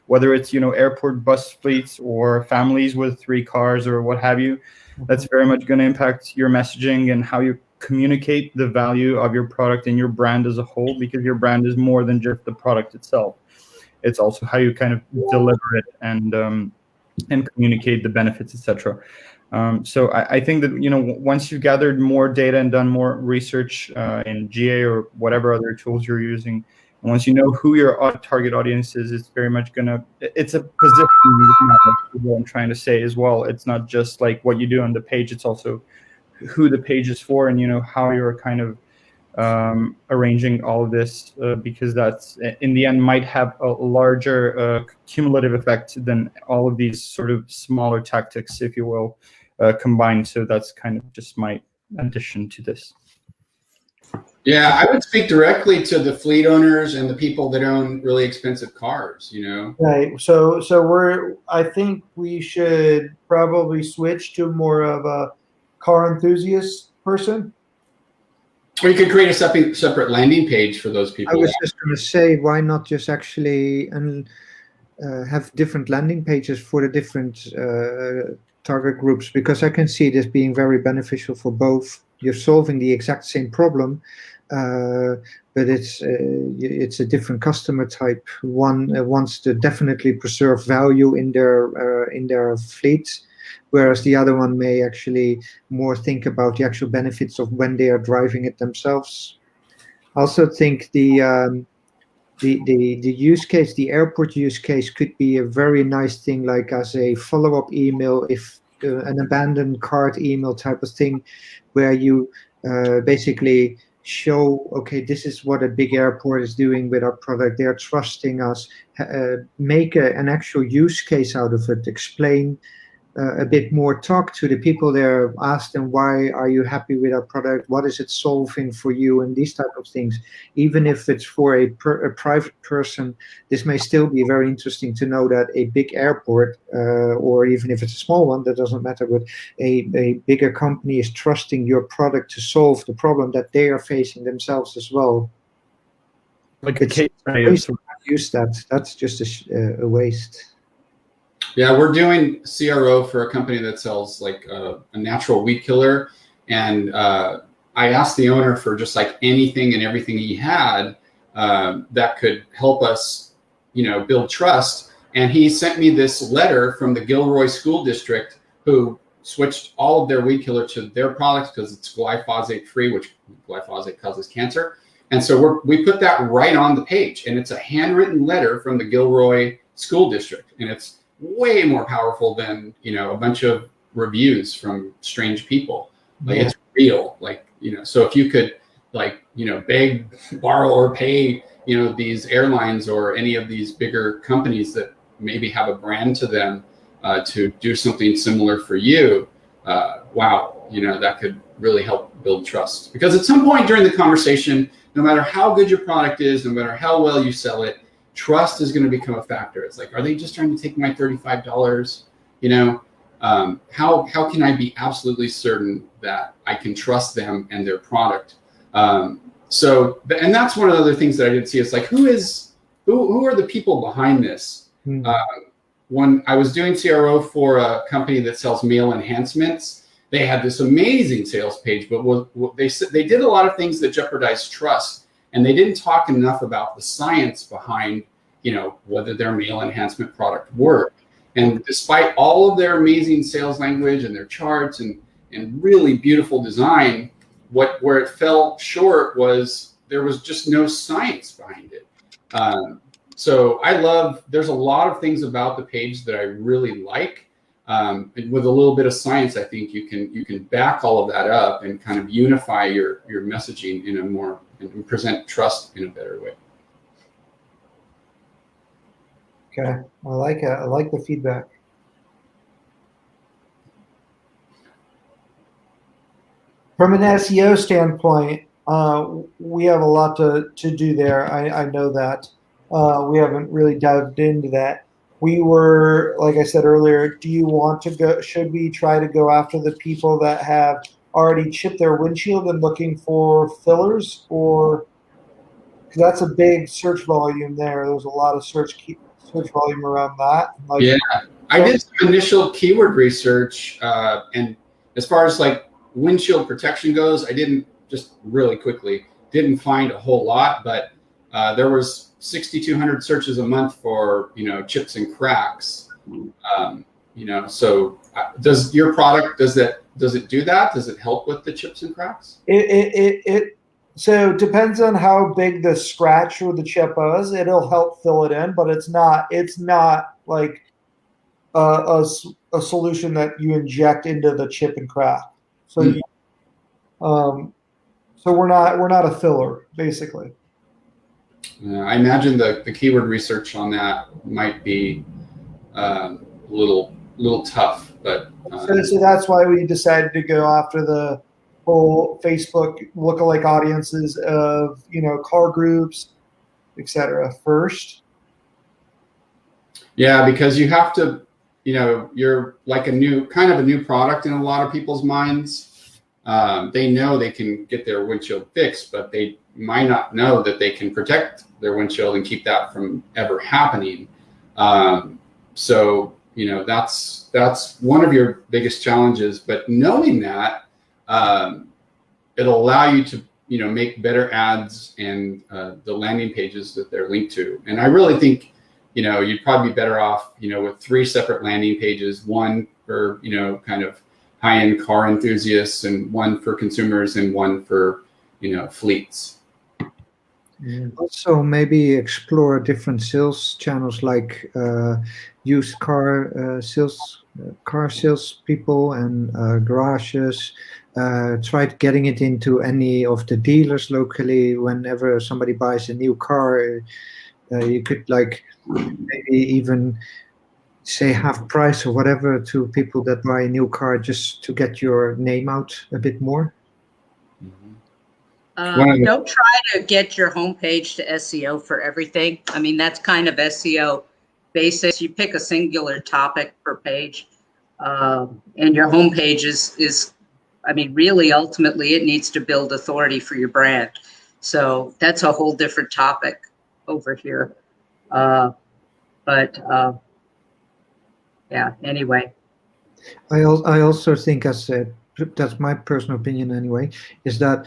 whether it's, airport bus fleets or families with 3 cars or what have you, that's very much going to impact your messaging and how you communicate the value of your product and your brand as a whole, because your brand is more than just the product itself. It's also how you kind of deliver it and communicate the benefits, etc. So I think that, once you've gathered more data and done more research in GA or whatever other tools you're using, and once you know who your target audience is, it's very much it's a positioning is what I'm trying to say as well. It's not just like what you do on the page, it's also who the page is for and, how you're kind of arranging all of this, because that's in the end might have a larger cumulative effect than all of these sort of smaller tactics, if you will, combined. So that's kind of just my addition to this. Yeah, I would speak directly to the fleet owners and the people that own really expensive cars, Right. So I think we should probably switch to more of a car enthusiast person. Or you could create a separate landing page for those people. I was just going to say, why not just actually have different landing pages for the different target groups? Because I can see this being very beneficial for both. You're solving the exact same problem, but it's a different customer type. One wants to definitely preserve value in their fleet, whereas the other one may actually more think about the actual benefits of when they are driving it themselves. I also think the use case, the airport use case, could be a very nice thing, like as a follow-up email if an abandoned cart email type of thing, where you basically show, okay, this is what a big airport is doing with our product. They are trusting us. Make an actual use case out of it. Explain a bit more. Talk to the people there. Ask them, why are you happy with our product? What is it solving for you? And these type of things. Even if it's for a private person, this may still be very interesting to know that a big airport, or even if it's a small one, that doesn't matter, but a bigger company is trusting your product to solve the problem that they are facing themselves as well. Like a It's case a study waste of to not use that. That's just a waste. Yeah, we're doing CRO for a company that sells like a natural weed killer, and I asked the owner for just like anything and everything he had that could help us, build trust. And he sent me this letter from the Gilroy School District, who switched all of their weed killer to their products because it's glyphosate free, which glyphosate causes cancer. And so we put that right on the page, and it's a handwritten letter from the Gilroy School District, and it's way more powerful than a bunch of reviews from strange people. Like, it's real. Like, so if you could beg, borrow, or pay these airlines or any of these bigger companies that maybe have a brand to them to do something similar for you, wow, that could really help build trust. Because at some point during the conversation, no matter how good your product is, no matter how well you sell it, trust is going to become a factor. It's like, are they just trying to take my $35? How can I be absolutely certain that I can trust them and their product? And that's one of the other things that I did see. It's like, who are the people behind this? When I was doing CRO for a company that sells mail enhancements, they had this amazing sales page, but they did a lot of things that jeopardized trust. And they didn't talk enough about the science behind, whether their mail enhancement product worked. And despite all of their amazing sales language and their charts and really beautiful design, where it fell short was there was just no science behind it. So there's a lot of things about the page that I really like. And with a little bit of science, I think you can back all of that up and kind of unify your messaging in a more, and present trust in a better way. Okay, I like it. I like the feedback. From an SEO standpoint, we have a lot to do there. I know that. We haven't really dived into that. We were, like I said earlier, do you want to go, should we try to go after the people that have already chipped their windshield and looking for fillers, or, because that's a big search volume there. There's a lot of search volume around that. Like, yeah, I did some initial keyword research, and as far as like windshield protection goes, I didn't find a whole lot, but there was 6,200 searches a month for chips and cracks. So does your product, does it do that? Does it help with the chips and cracks? So it depends on how big the scratch or the chip is. It'll help fill it in, but it's not like a solution that you inject into the chip and crack. So so we're not a filler, basically. I imagine the keyword research on that might be a little tough, but so that's why we decided to go after the whole Facebook lookalike audiences of car groups, etc. first. Yeah, because you have to, you're like a new product in a lot of people's minds. They know they can get their windshield fixed, but they might not know that they can protect their windshield and keep that from ever happening. So that's one of your biggest challenges. But knowing that, it'll allow you to make better ads and the landing pages that they're linked to. And I really think you'd probably be better off with 3 separate landing pages, one for kind of high-end car enthusiasts, and one for consumers, and one for fleets. Also, maybe explore different sales channels like used car sales people and garages. Try getting it into any of the dealers locally. Whenever somebody buys a new car, you could like maybe even say half price or whatever to people that buy a new car, just to get your name out a bit more. Don't try to get your homepage to SEO for everything. I mean, that's kind of SEO basics. You pick a singular topic per page, and your homepage is, I mean, really, ultimately, it needs to build authority for your brand. So that's a whole different topic over here. Yeah, anyway. I also think, as that's my personal opinion anyway, is that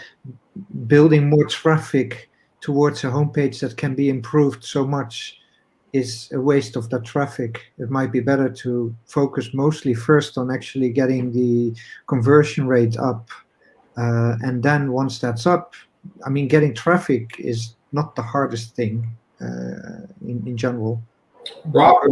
building more traffic towards a homepage that can be improved so much is a waste of that traffic. It might be better to focus mostly first on actually getting the conversion rate up, and then once that's up, I mean, getting traffic is not the hardest thing in general. Robert,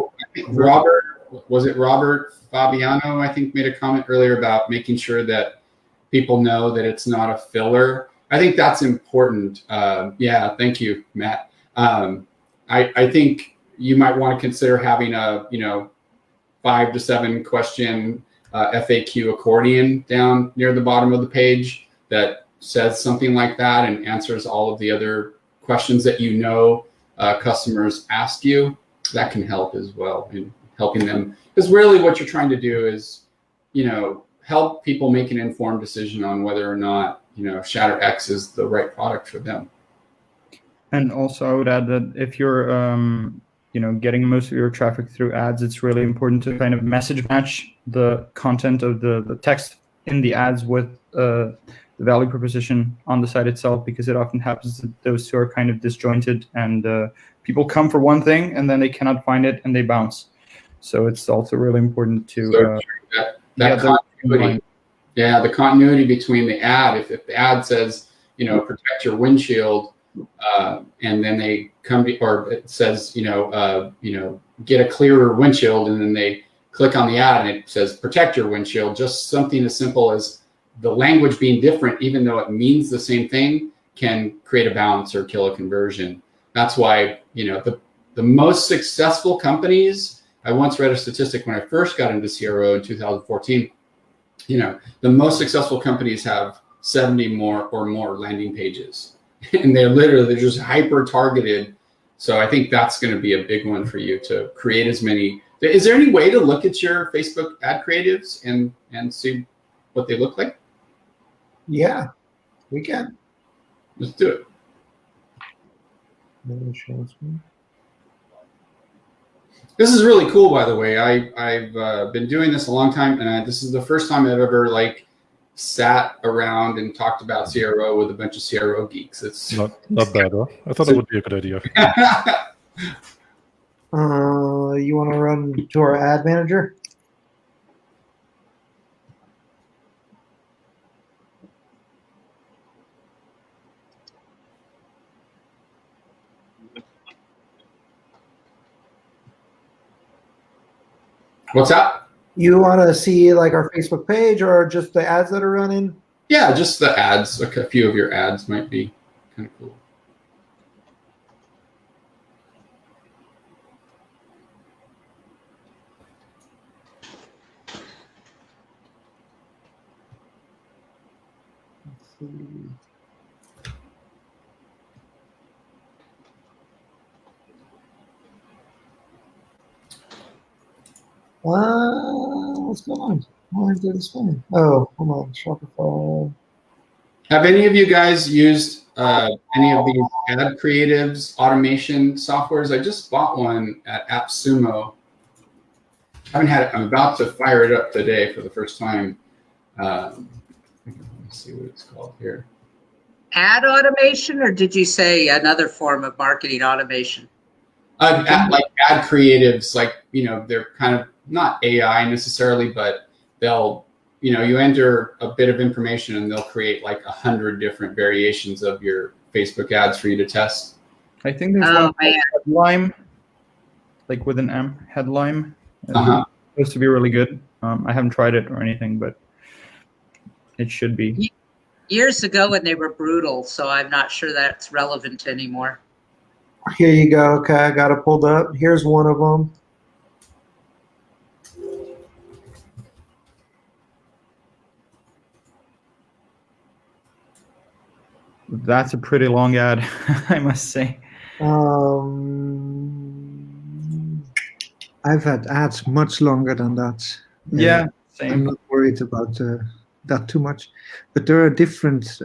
was it Robert Fabiano, I think, made a comment earlier about making sure that people know that it's not a filler. I think that's important. Yeah, thank you, Matt. I think you might want to consider having a 5 to 7 question FAQ accordion down near the bottom of the page that says something like that and answers all of the other questions that customers ask you. That can help as well in helping them, because really what you're trying to do is help people make an informed decision on whether or not Shatter X is the right product for them. And also I would add that if you're getting most of your traffic through ads, it's really important to kind of message match the content of the text in the ads with the value proposition on the site itself, because it often happens that those two are kind of disjointed, and people come for one thing and then they cannot find it and they bounce. So it's also really important to continuity. Yeah, the continuity between the ad. If the ad says, protect your windshield, and then they come to, or it says, get a clearer windshield, and then they click on the ad and it says protect your windshield. Just something as simple as the language being different, even though it means the same thing, can create a bounce or kill a conversion. That's why, the most successful companies, I once read a statistic when I first got into CRO in 2014, the most successful companies have 70 or more landing pages, and they're just hyper targeted. So I think that's going to be a big one for you, to create as many. Is there any way to look at your Facebook ad creatives and see what they look like? Yeah, we can. Let's do it. This is really cool, by the way. I've been doing this a long time, and this is the first time I've ever sat around and talked about CRO with a bunch of CRO geeks. It's not bad, huh? I thought it would be a good idea. You want to run to our ad manager? What's that? You want to see our Facebook page or just the ads that are running? Yeah, just the ads. A few of your ads might be kind of cool. Let's see. What's going on? Why is it displaying? Oh, hold on. Shopify. Have any of you guys used any of these ad creatives automation softwares? I just bought one at AppSumo. I haven't had it. I'm about to fire it up today for the first time. Let's see what it's called here. Ad automation, or did you say another form of marketing automation? Like ad creatives, they're kind of not AI necessarily, but they'll, you enter a bit of information and they'll create 100 different variations of your Facebook ads for you to test. I think there's Oh, one man. called Headlime, like with an M, Headlime. Uh-huh. It's supposed to be really good. I haven't tried it or anything, but it should be. Years ago when they were brutal, so I'm not sure that's relevant anymore. Here you go. Okay, I got it pulled up. Here's one of them. That's a pretty long ad, I must say. I've had ads much longer than that. Yeah, I'm same. not worried about that too much. But there are different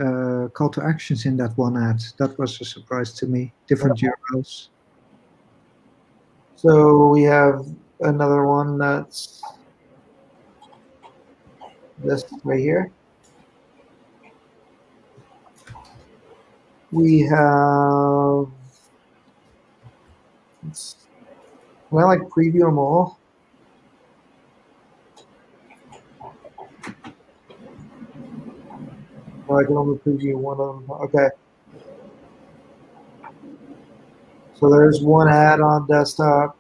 call to actions in that one ad. That was a surprise to me. Different URLs. So we have another one that's this right here. We have, can I like preview them all? Oh, I can only preview one of them. Okay. So there's one ad on desktop.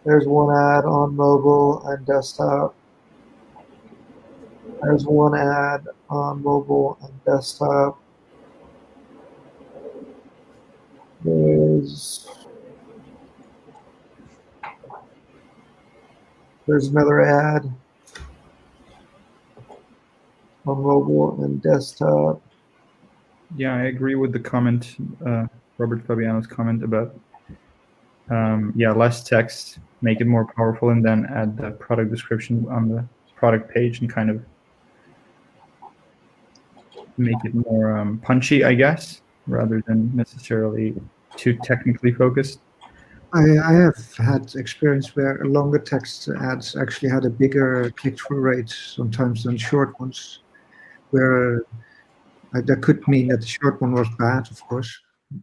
There's one ad on mobile and desktop. There's one ad on mobile and desktop. There's another ad on mobile and desktop. Yeah, I agree with the comment, Robert Fabiano's comment about, less text, make it more powerful, and then add the product description on the product page and kind of make it more punchy, I guess, rather than necessarily too technically focused. I have had experience where longer text ads actually had a bigger click-through rate sometimes than short ones, where that could mean that the short one was bad, of course.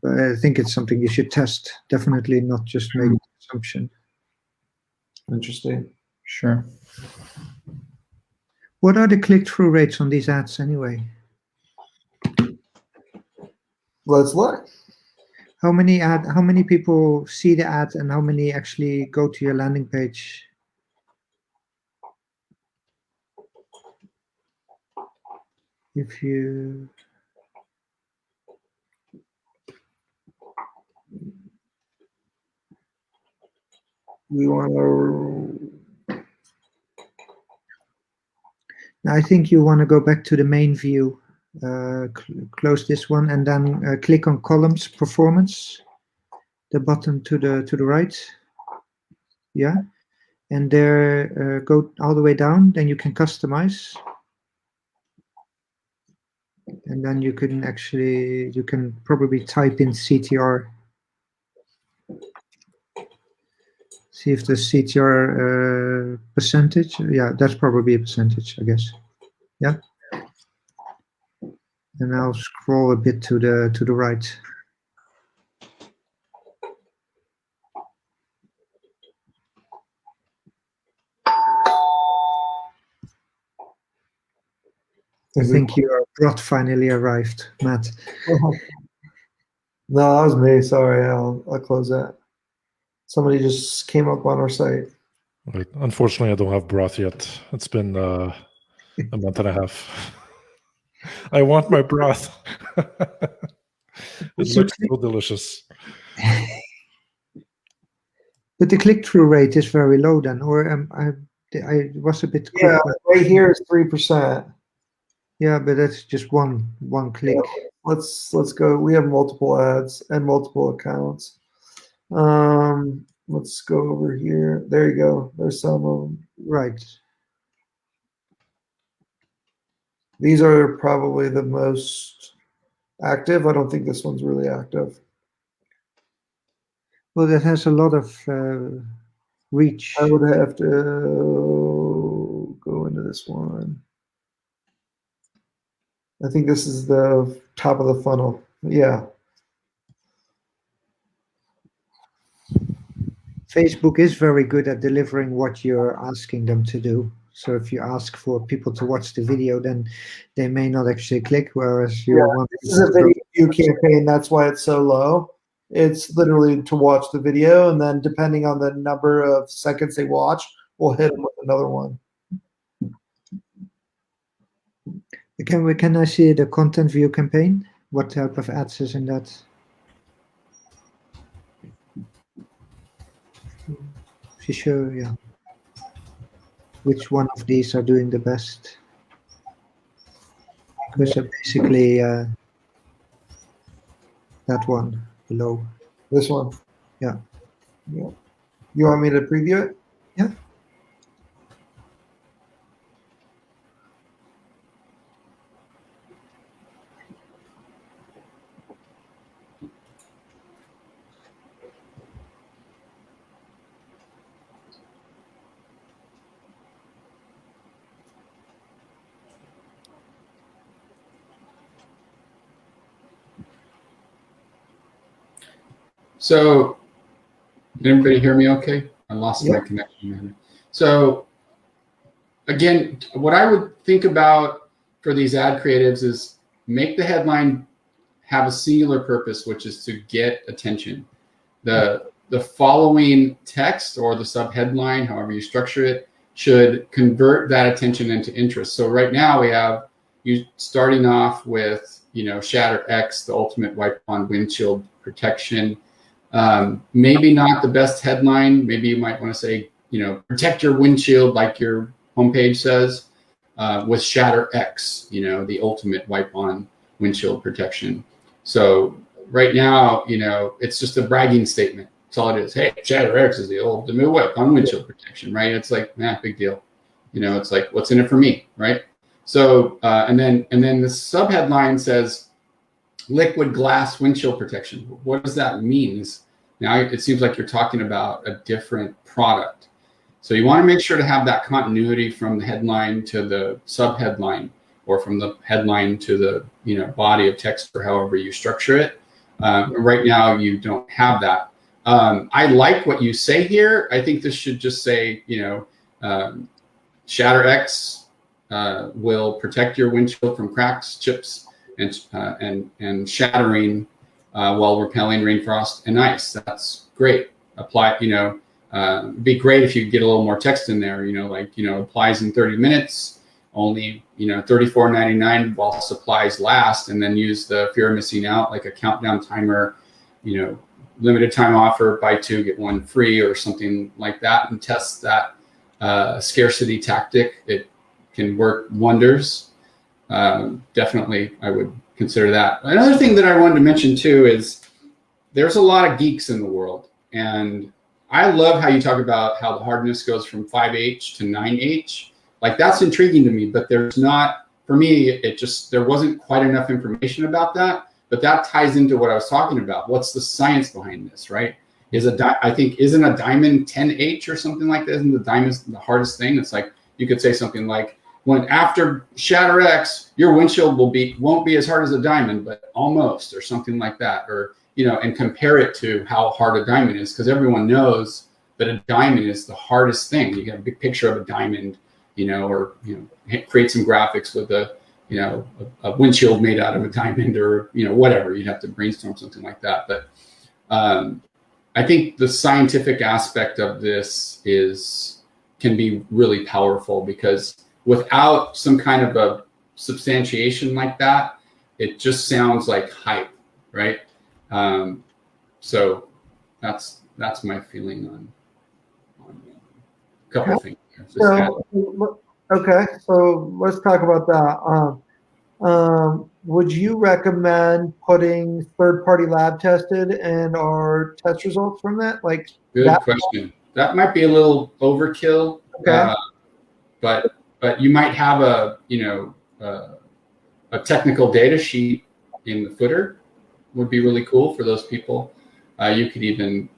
But I think it's something you should test, definitely not just make an assumption. Interesting. Sure. What are the click-through rates on these ads anyway? Let's look. How many people see the ad and how many actually go to your landing page? If you We want to. I think you want to go back to the main view, close this one, and then click on columns performance, the button to the right. Yeah, and there go all the way down. Then you can customize, and then you can probably type in CTR. See if the CTR percentage. Yeah, that's probably a percentage, I guess. Yeah. And I'll scroll a bit to the right. I think your broth finally arrived, Matt. No, that was me. Sorry, I'll close that. Somebody just came up on our site. Right. Unfortunately, I don't have broth yet. It's been a month and a half. I want my broth. It looks so delicious. But the click-through rate is very low then, or I was a bit quick. Yeah, right here is 3%. Yeah, but that's just one click. Yeah. Let's go. We have multiple ads and multiple accounts. Let's go over here. There you go. There's some of them. Right. These are probably the most active. I don't think this one's really active. Well, that has a lot of reach. I would have to go into this one. I think this is the top of the funnel. Yeah. Facebook is very good at delivering what you're asking them to do. So if you ask for people to watch the video, then they may not actually click, whereas you want this is a video view campaign. That's why it's so low. It's literally to watch the video, and then depending on the number of seconds they watch, we'll hit them with another one. Can I see the content view campaign? What type of ads is in that? If you show, yeah. Which one of these are doing the best? Because basically that one below. This one. Yeah. Yeah. You want me to preview it? Yeah. So, can everybody hear me okay? I lost my connection. So, again, what I would think about for these ad creatives is make the headline have a singular purpose, which is to get attention. The following text or the subheadline, however you structure it, should convert that attention into interest. So right now we have you starting off with, Shatter X, the ultimate wipe-on windshield protection. Maybe not the best headline. Maybe you might want to say, protect your windshield like your homepage says, with Shatter X, the ultimate wipe-on windshield protection. So right now, it's just a bragging statement. That's all it is. Hey, Shatter X is the ultimate wipe-on windshield protection, right? It's like, big deal. It's like, what's in it for me, right? So, and then the subheadline says, liquid glass windshield protection. What does that mean? Now it seems like you're talking about a different product. So you want to make sure to have that continuity from the headline to the subheadline, or from the headline to the body of text, or however you structure it. Right now you don't have that. I like what you say here. I think this should just say, Shatter X will protect your windshield from cracks, chips, and shattering while repelling rainfrost and ice. That's great. Apply, it'd be great if you get a little more text in there, applies in 30 minutes, only, $34.99 while supplies last, and then use the fear of missing out, like a countdown timer, limited time offer, buy 2, get 1 free, or something like that, and test that scarcity tactic. It can work wonders. Definitely, I would consider that. Another thing that I wanted to mention too is there's a lot of geeks in the world, and I love how you talk about how the hardness goes from 5H to 9H. Like, that's intriguing to me, but there's not, for me, there wasn't quite enough information about that, but that ties into what I was talking about. What's the science behind this, right? I think, isn't a diamond 10H or something like that? Isn't the diamond the hardest thing? It's like, you could say something like, when after Shatter X, your windshield won't be as hard as a diamond, but almost, or something like that, or and compare it to how hard a diamond is, because everyone knows that a diamond is the hardest thing. You get a big picture of a diamond, or create some graphics with a windshield made out of a diamond, or whatever. You'd have to brainstorm something like that. But I think the scientific aspect of this can be really powerful, because without some kind of a substantiation like that, it just sounds like hype, right? So that's my feeling on a couple of things. Okay, so let's talk about that. Would you recommend putting third-party lab tested and our test results from that? Good question. That might be a little overkill. Okay. But you might have a technical data sheet in the footer. Would be really cool for those people. You could even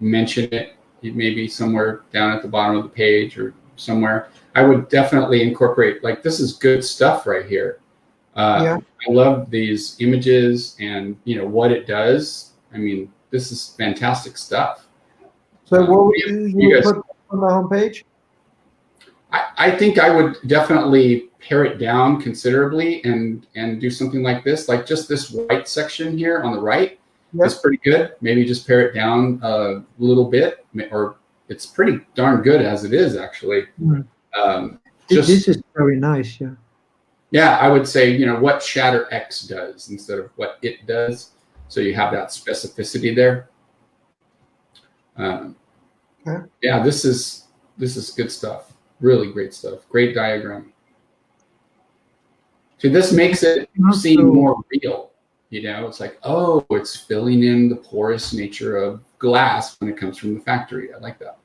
mention it maybe somewhere down at the bottom of the page or somewhere. I would definitely incorporate, like, this is good stuff right here. I love these images and what it does. I mean, this is fantastic stuff. So what would you put on the homepage? I think I would definitely pare it down considerably and do something like this, like just this white section here on the right. Yep. Is pretty good. Maybe just pare it down a little bit, or it's pretty darn good as it is, actually. This is very nice, yeah. Yeah, I would say, what Shatter X does instead of what it does. So you have that specificity there. Yeah, this is good stuff. Really great stuff. Great diagram. So this makes it seem more real. It's like, oh, it's filling in the porous nature of glass when it comes from the factory. I like that.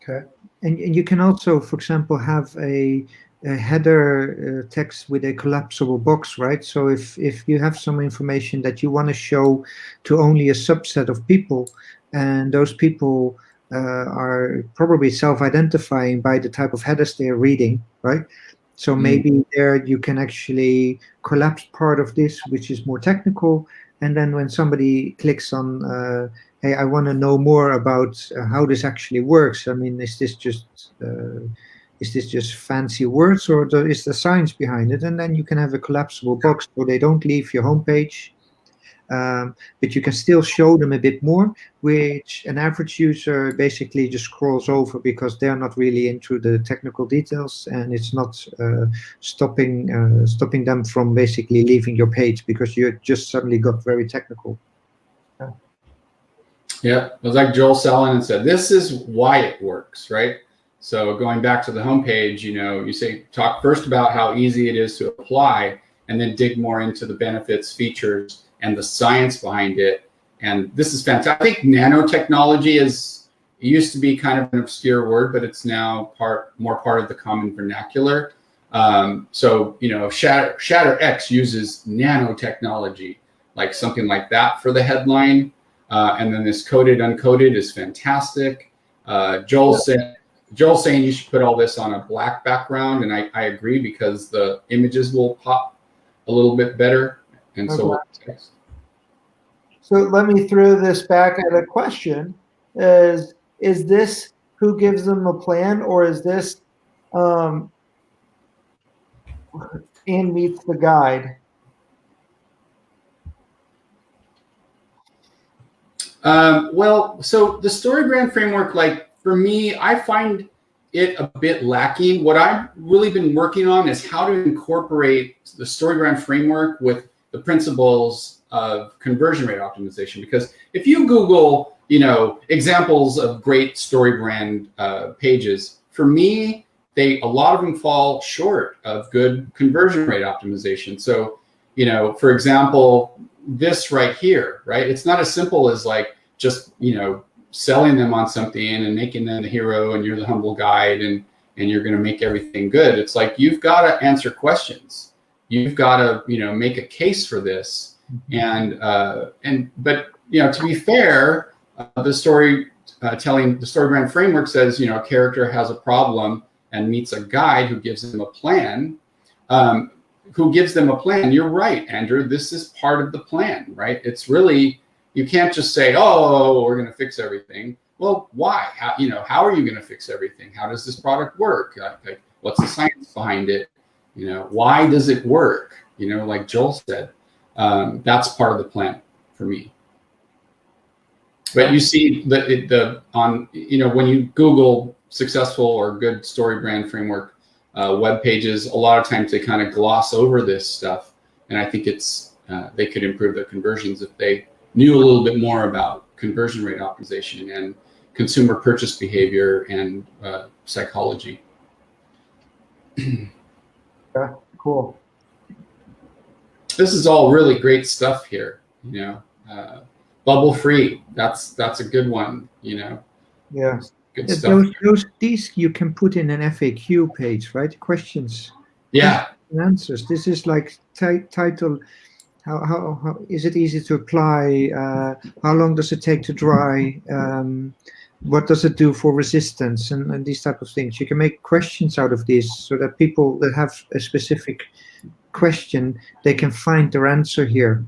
Okay. And you can also, for example, have a header text with a collapsible box, right? So if you have some information that you want to show to only a subset of people, and those people are probably self-identifying by the type of headers they're reading, right? So maybe there you can actually collapse part of this, which is more technical. And then when somebody clicks on, hey, I want to know more about how this actually works. I mean, is this just fancy words, or is there science behind it? And then you can have a collapsible box so they don't leave your homepage. But you can still show them a bit more, which an average user basically just scrolls over because they're not really into the technical details, and it's not stopping them from basically leaving your page because you just suddenly got very technical. Yeah, it was like Joel Salatin said, this is why it works, right? So going back to the homepage, you talk first about how easy it is to apply, and then dig more into the benefits, features, and the science behind it. And this is fantastic. I think nanotechnology used to be kind of an obscure word, but it's now more part of the common vernacular. So Shatter X uses nanotechnology, like something like that for the headline. And then this coded uncoded is fantastic. Joel's saying you should put all this on a black background, and I agree, because the images will pop a little bit better. And so text. So let me throw this back at a question: Is this who gives them a plan, or is this and meets the guide? Well, so the StoryBrand framework, like for me, I find it a bit lacking. What I've really been working on is how to incorporate the StoryBrand framework with the principles of conversion rate optimization. Because if you Google, examples of great StoryBrand pages, for me, a lot of them fall short of good conversion rate optimization. So, for example, this right here, right? It's not as simple as like just, selling them on something and making them the hero and you're the humble guide and you're going to make everything good. It's like, you've got to answer questions. You've got to, make a case for this. But to be fair, the StoryBrand framework says, a character has a problem and meets a guide who gives them a plan. You're right, Andrew. This is part of the plan, right? It's really, you can't just say, oh, we're going to fix everything. Well, why? How are you going to fix everything? How does this product work? Like, what's the science behind it? Why does it work? Like Joel said, that's part of the plan for me. But you see when you Google successful or good StoryBrand framework web pages, a lot of times they kind of gloss over this stuff, and I think they could improve their conversions if they knew a little bit more about conversion rate optimization and consumer purchase behavior and psychology. Yeah, cool. This is all really great stuff here. Bubble free. That's a good one. Yeah. Good stuff. These you can put in an FAQ page, right? Questions. Yeah. And answers. This is like title. How is it easy to apply? How long does it take to dry? What does it do for resistance and these type of things? You can make questions out of these so that people that have a specific question, they can find their answer here.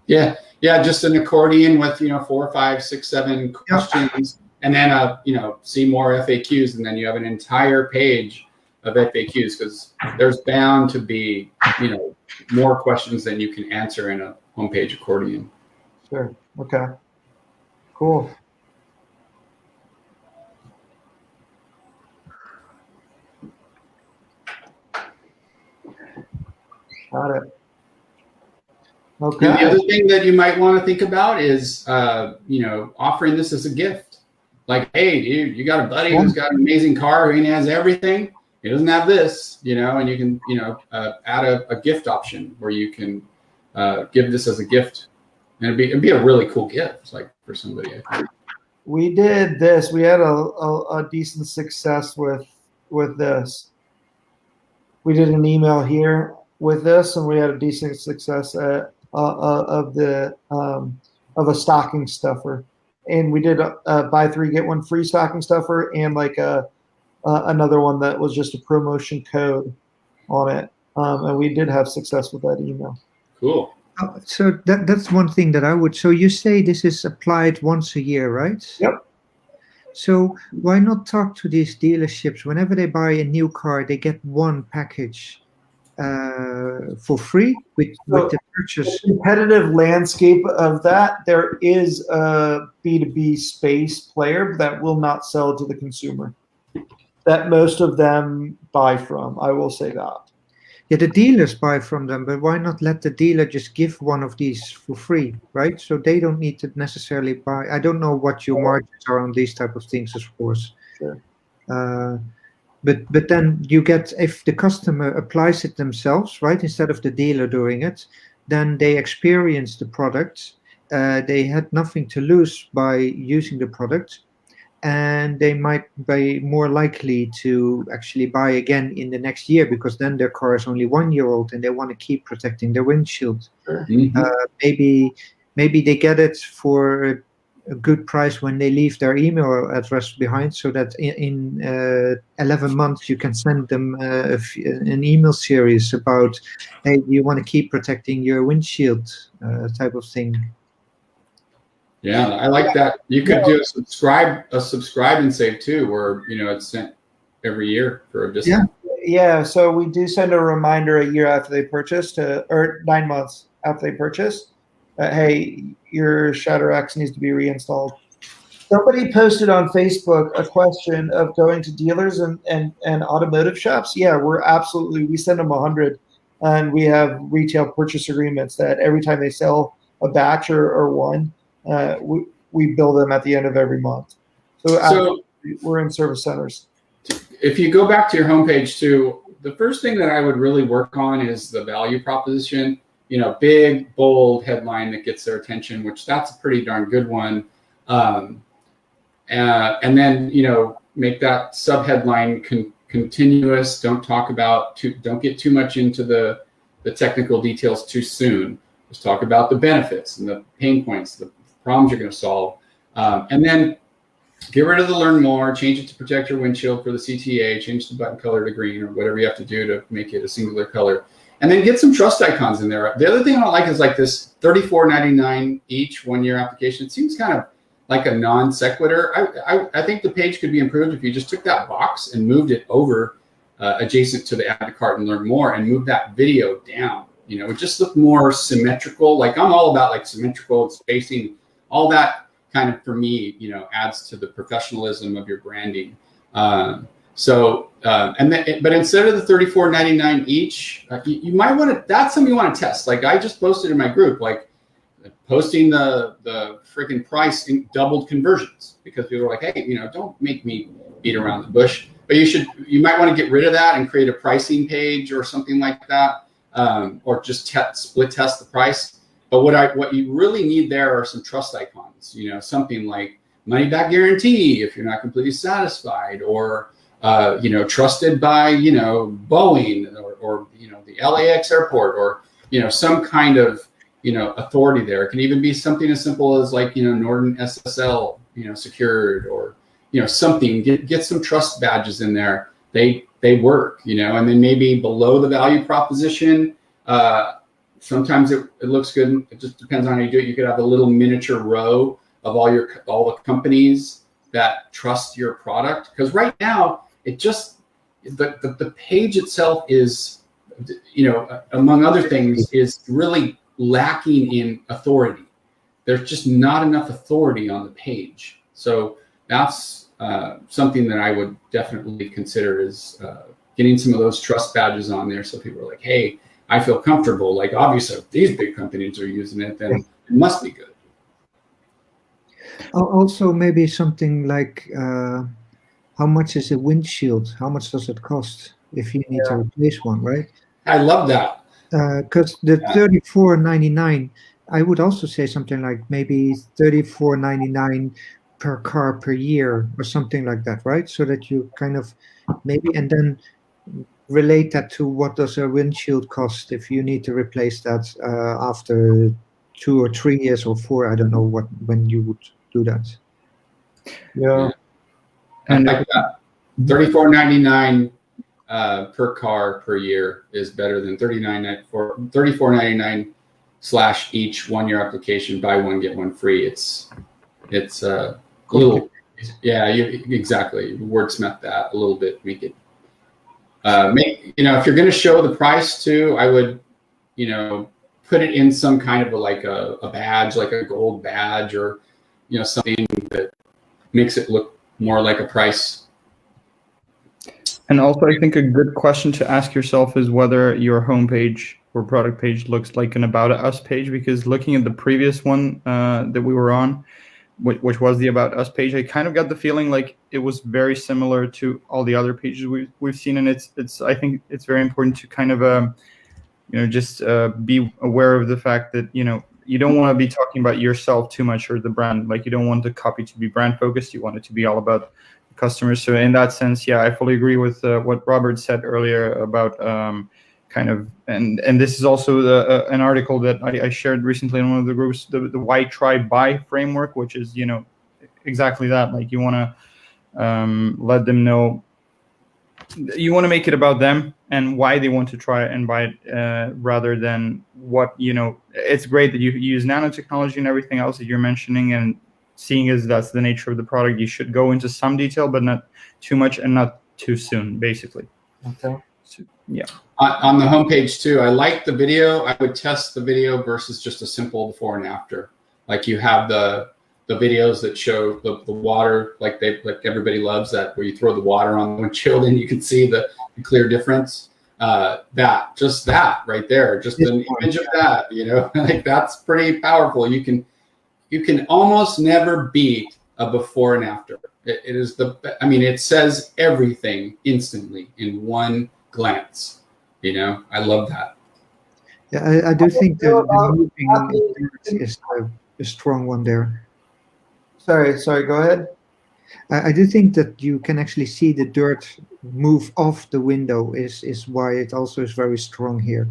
Yeah, just an accordion with 4, 5, 6, 7 questions and then see more FAQs, and then you have an entire page of FAQs, because there's bound to be more questions than you can answer in a homepage accordion. Sure. Okay. Cool. Got it. Okay. And the other thing that you might want to think about is, offering this as a gift. Like, hey, you got a buddy who's got an amazing car, he has everything. He doesn't have this, and you can, add a gift option where you can give this as a gift, and it'd be a really cool gift, like for somebody. I think. We did this. We had a decent success with this. We did an email here with this, and we had a decent success of a stocking stuffer, and we did a buy 3 get 1 free stocking stuffer, and like another one that was just a promotion code on it, and we did have success with that email. Cool. So that's one thing that I would. So you say this is applied once a year, right? Yep. So why not talk to these dealerships? Whenever they buy a new car, they get one package for free with the purchase. The competitive landscape of that, there is a B2B space player that will not sell to the consumer, that most of them buy from. I will say that. Yeah, the dealers buy from them, but why not let the dealer just give one of these for free, right? So they don't need to necessarily buy. I don't know what your margins are on these type of things, of course. Sure. But then you get, if the customer applies it themselves, right, instead of the dealer doing it, then they experience the product. They had nothing to lose by using the product, and they might be more likely to actually buy again in the next year, because then their car is only 1 year old and they want to keep protecting their windshield. Sure. Maybe they get it for a good price when they leave their email address behind, so that in 11 months you can send them an email series about, hey, you want to keep protecting your windshield, type of thing. Yeah, I like that. You could do a subscribe and save too, where it's sent every year for a discount. Yeah. So we do send a reminder a year after they purchase, or 9 months after they purchase. Hey, your Shatter X needs to be reinstalled. Somebody posted on Facebook a question of going to dealers and automotive shops. Yeah, we send them 100, and we have retail purchase agreements that every time they sell a batch or one, we bill them at the end of every month. So we're in service centers. If you go back to your homepage too, the first thing that I would really work on is the value proposition. Big, bold headline that gets their attention, which that's a pretty darn good one. And then, make that sub-headline continuous. Don't get too much into the technical details too soon. Just talk about the benefits and the pain points, the problems you're going to solve. And then get rid of the learn more, change it to protect your windshield for the CTA, change the button color to green, or whatever you have to do to make it a singular color. And then get some trust icons in there. The other thing I don't like is like this $34.99 each 1 year application. It seems kind of like a non sequitur. I think the page could be improved if you just took that box and moved it over adjacent to the add to cart and learn more, and move that video down. It just looked more symmetrical. Like, I'm all about like symmetrical and spacing, all that kind of, for me, adds to the professionalism of your branding. But instead of the $34.99 each, you might want to, that's something you want to test. Like, I just posted in my group, like posting the freaking price in doubled conversions, because people are like, hey, don't make me beat around the bush. But you might want to get rid of that and create a pricing page or something like that, or just split test the price. But what you really need there are some trust icons. Something like money back guarantee if you're not completely satisfied, or trusted by, Boeing or the LAX airport, or, some kind of, authority there. It can even be something as simple as like, Norton SSL, secured, or, something. Get some trust badges in there. They work, and then maybe below the value proposition, sometimes it looks good. It just depends on how you do it. You could have a little miniature row of all the companies that trust your product. Because right now, it just, the page itself is, among other things, is really lacking in authority. There's just not enough authority on the page. So that's something that I would definitely consider is getting some of those trust badges on there, so people are like, hey, I feel comfortable. Like, obviously, if these big companies are using it, then it must be good. Also, maybe something like how much is a windshield? How much does it cost if you need to replace one, right? I love that. Because the $34.99, I would also say something like maybe $34.99 per car per year or something like that, right? So that you kind of maybe, and then relate that to what does a windshield cost if you need to replace that after 2 or 3 years or 4. I don't know when you would do that. Yeah. And like that, $34.99 per car per year is better than $34.99 / each 1 year application, buy one get one free. It's a little, exactly. Wordsmith that a little bit. Make it if you're going to show the price too, I would put it in some kind of a badge, like a gold badge, or something that makes it look more like a price. And also, I think a good question to ask yourself is whether your homepage or product page looks like an About Us page, because looking at the previous one that we were on, which was the About Us page, I kind of got the feeling like it was very similar to all the other pages we've seen. And it's I think it's very important to kind of just be aware of the fact that you don't want to be talking about yourself too much or the brand. Like, you don't want the copy to be brand focused. You want it to be all about customers. So in that sense, yeah, I fully agree with what Robert said earlier about kind of, and this is also an article that I shared recently in one of the groups, the why, try, buy framework, which is exactly that. Like, you want to let them know, you want to make it about them and why they want to try it and buy it, rather than what it's great that you use nanotechnology and everything else that you're mentioning, and seeing as that's the nature of the product, you should go into some detail, but not too much and not too soon, basically. Okay. So, yeah. On the homepage too, I like the video. I would test the video versus just a simple before and after. Like, you have the videos that show the water, like everybody loves that, where you throw the water on the windshield and you can see the clear difference. That right there, just an image of that, like, that's pretty powerful. You can almost never beat a before and after. It is it says everything instantly in one glance. I love that. Yeah, I do think the moving is a strong one there. Sorry, go ahead. I do think that you can actually see the dirt move off the window is why it also is very strong here.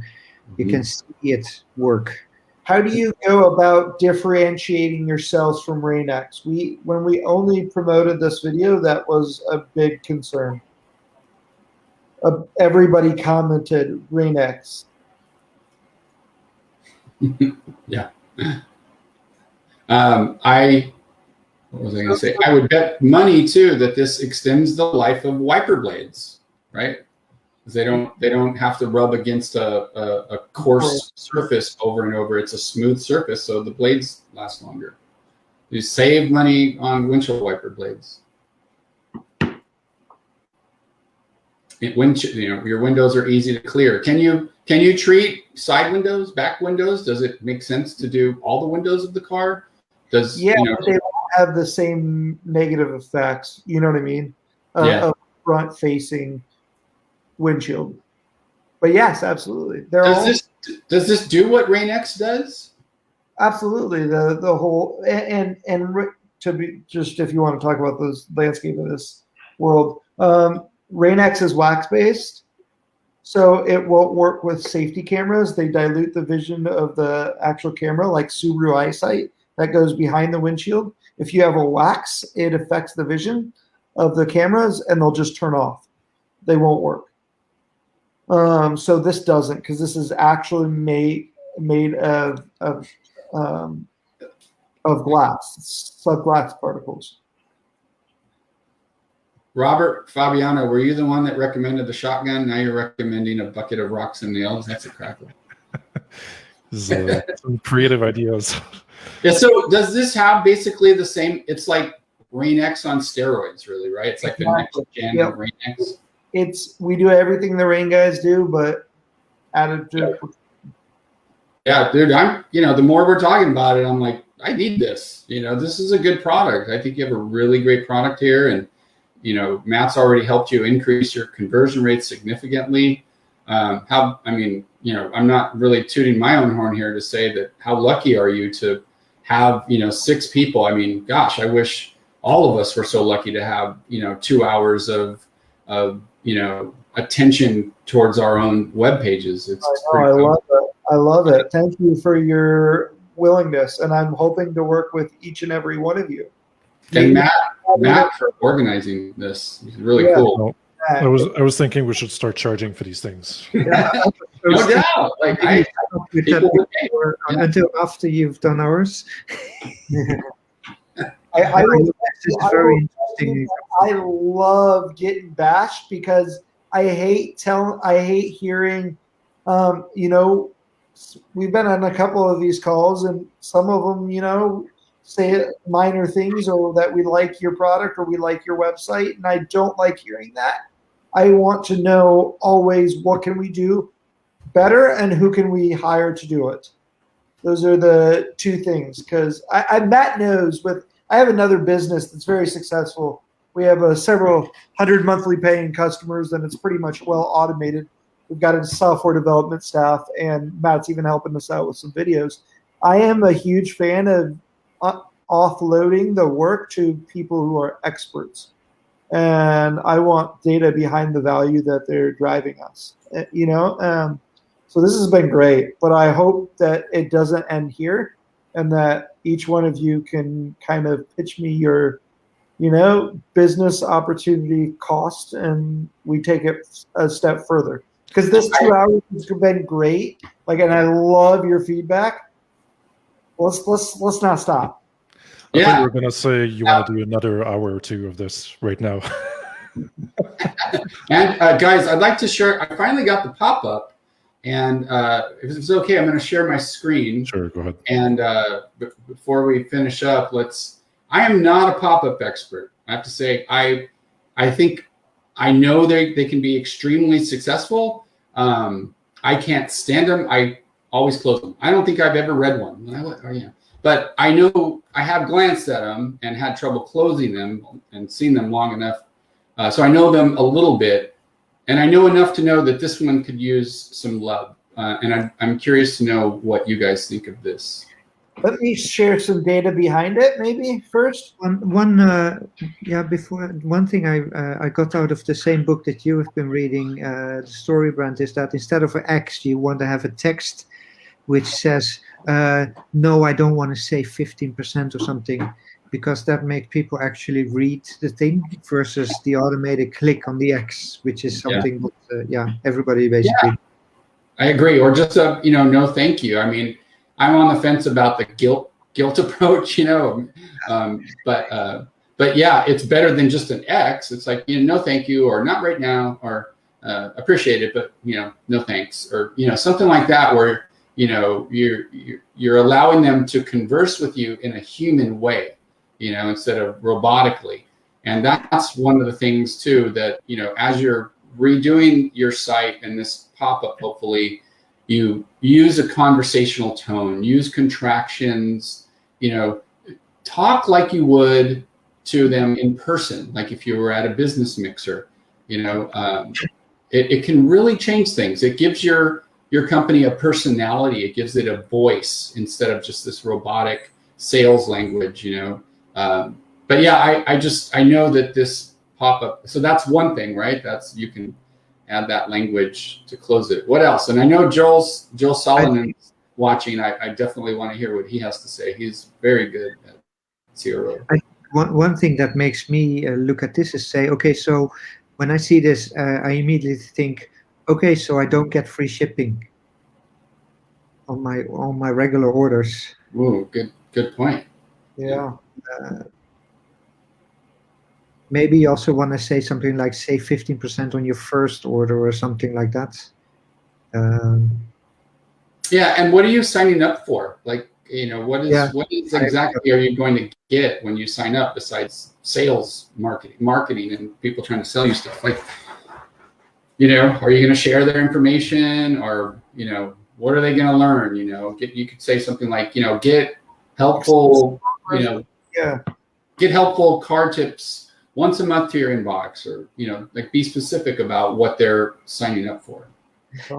You can see it work. How do you go about differentiating yourselves from Rain-X? When we only promoted this video, that was a big concern. Everybody commented Rain-X. Yeah. What was I going to say? I would bet money too that this extends the life of wiper blades, right? Because they don't have to rub against a coarse surface over and over. It's a smooth surface, so the blades last longer. You save money on windshield wiper blades. Your windows are easy to clear. Can you treat side windows, back windows? Does it make sense to do all the windows of the car? But they don't have the same negative effects. You know what I mean? Of front facing windshield. But yes, absolutely. Does this do what Rain-X does? Absolutely. The whole and to be just, if you want to talk about the landscape of this world, Rain-X is wax based, so it won't work with safety cameras. They dilute the vision of the actual camera, like Subaru EyeSight that goes behind the windshield. If you have a wax, it affects the vision of the cameras, and they'll just turn off. They won't work. So this doesn't, because this is actually made of glass, subglass particles. Robert Fabiano, were you the one that recommended the shotgun? Now you're recommending a bucket of rocks and nails. That's a cracker. This is, some creative ideas. Yeah. So does this have basically the same? It's like Rain X on steroids, really, right? It's like the next gen Yep. Rain X. We do everything the rain guys do, but added to. Yeah, dude. The more we're talking about it, I'm like, I need this. This is a good product. I think you have a really great product here, and Matt's already helped you increase your conversion rate significantly. I'm not really tooting my own horn here to say that how lucky are you to have 6 people. I mean, gosh, I wish all of us were so lucky to have 2 hours of attention towards our own web pages. I love it. I love it. Thank you for your willingness, and I'm hoping to work with each and every one of you. And Matt for organizing this. It's really cool. Well, I was thinking we should start charging for these things. Yeah. No doubt. Like until after you've done ours. I love getting bashed because I hate hearing, we've been on a couple of these calls and some of them, say minor things or that we like your product or we like your website. And I don't like hearing that. I want to know always what can we do better and who can we hire to do it. Those are the 2 things. Because Matt knows I have another business that's very successful. We have several hundred monthly paying customers, and it's pretty much well automated. We've got a software development staff, and Matt's even helping us out with some videos. I am a huge fan of offloading the work to people who are experts, and I want data behind the value that they're driving us. So this has been great, but I hope that it doesn't end here, and that each one of you can kind of pitch me your, business opportunity cost, and we take it a step further. Because this 2 hours has been great, and I love your feedback. Let's not stop. I thought you were gonna say you want to do another hour or 2 of this right now. And guys, I'd like to share. I finally got the pop-up, and if it's okay, I'm going to share my screen. Sure, go ahead. And before we finish up, I am not a pop-up expert. I have to say, I think I know they can be extremely successful. I can't stand them. I always close them. I don't think I've ever read one. But I know I have glanced at them and had trouble closing them and seen them long enough. So I know them a little bit. And I know enough to know that this one could use some love. And I'm curious to know what you guys think of this. Let me share some data behind it, maybe first. Before one thing I got out of the same book that you have been reading, the Story Brand, is that instead of an X, you want to have a text which says, "No, I don't want to say 15% or something," because that makes people actually read the thing versus the automated click on the X, which is something that everybody basically. Yeah, I agree. Or just no, thank you. I mean, I'm on the fence about the guilt approach, but yeah, it's better than just an X. It's like, no, thank you, or not right now, or appreciate it, but no thanks, or something like that, where you're allowing them to converse with you in a human way, instead of robotically. And that's one of the things too that as you're redoing your site and this pop-up, hopefully you use a conversational tone, use contractions, talk like you would to them in person, like if you were at a business mixer. It can really change things. It gives your company a personality. It gives it a voice instead of just this robotic sales language, But yeah, I know that this pop-up, so that's one thing, right? You can add that language to close it. What else? And I know Joel Solomon's watching. I definitely want to hear what he has to say. He's very good at CRO. One thing that makes me look at this is say, okay, so when I see this, I immediately think, okay, so I don't get free shipping on my regular orders. Ooh, good point. Yeah. Maybe you also want to say something like save 15% on your first order or something like that. Yeah, and what are you signing up for? Like, what Yeah, is exactly are you going to get when you sign up besides sales marketing and people trying to sell you stuff? Like, are you going to share their information, or what are they going to learn? You could say something like, get helpful, Yeah. get helpful card tips once a month to your inbox, or like be specific about what they're signing up for.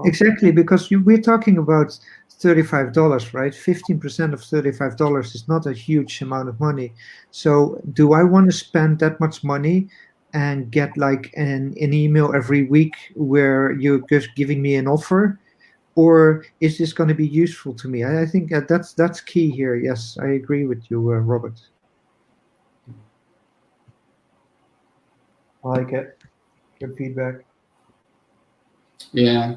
exactly, because we're talking about $35, right? 15% of $35 is not a huge amount of money. So do I want to spend that much money and get like an email every week where you're just giving me an offer? Or is this going to be useful to me? I think that's key here. Yes, I agree with you, Robert. I like it. Good feedback. Yeah.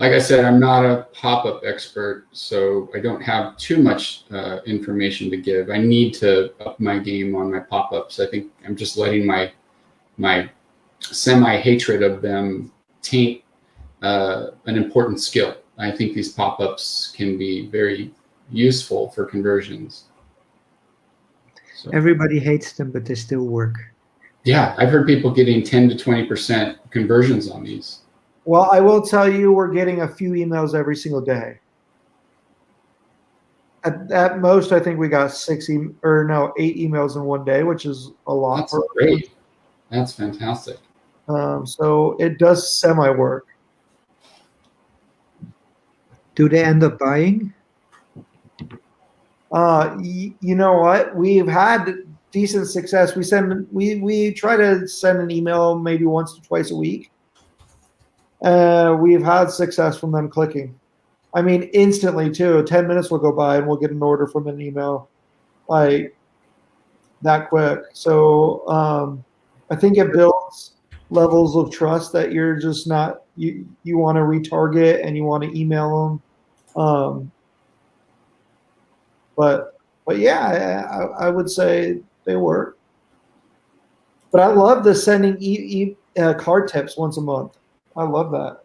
Like I said, I'm not a pop-up expert, so I don't have too much information to give. I need to up my game on my pop-ups. I think I'm just letting my semi-hatred of them taint an important skill. I think these pop-ups can be very useful for conversions. So, Everybody hates them, but they still work. yeah, I've heard people getting 10 to 20% conversions on these. Well, I will tell you, we're getting a few emails every single day. At most, I think we got 8 emails in one day, which is a lot. That's great. That's fantastic. So it does semi-work. Do they end up buying? You know what? We've had decent success. We try to send an email maybe once or twice a week. We've had success from them clicking. I mean, instantly too. 10 minutes will go by and we'll get an order from an email, like that quick. So I think it builds levels of trust that you're just not you want to retarget and you want to email them. But yeah, I would say they work. But I love the sending card tips once a month. I love that.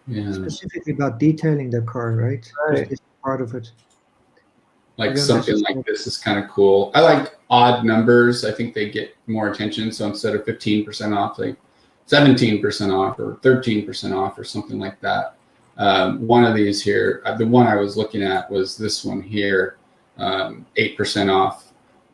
Yeah. Specifically about detailing the car, right? Right. This is part of it. Like something like this is kind of cool. I like odd numbers. I think they get more attention. So instead of 15% off, like 17% off or 13% off or something like that. One of these here, the one I was looking at was this one here, 8% off.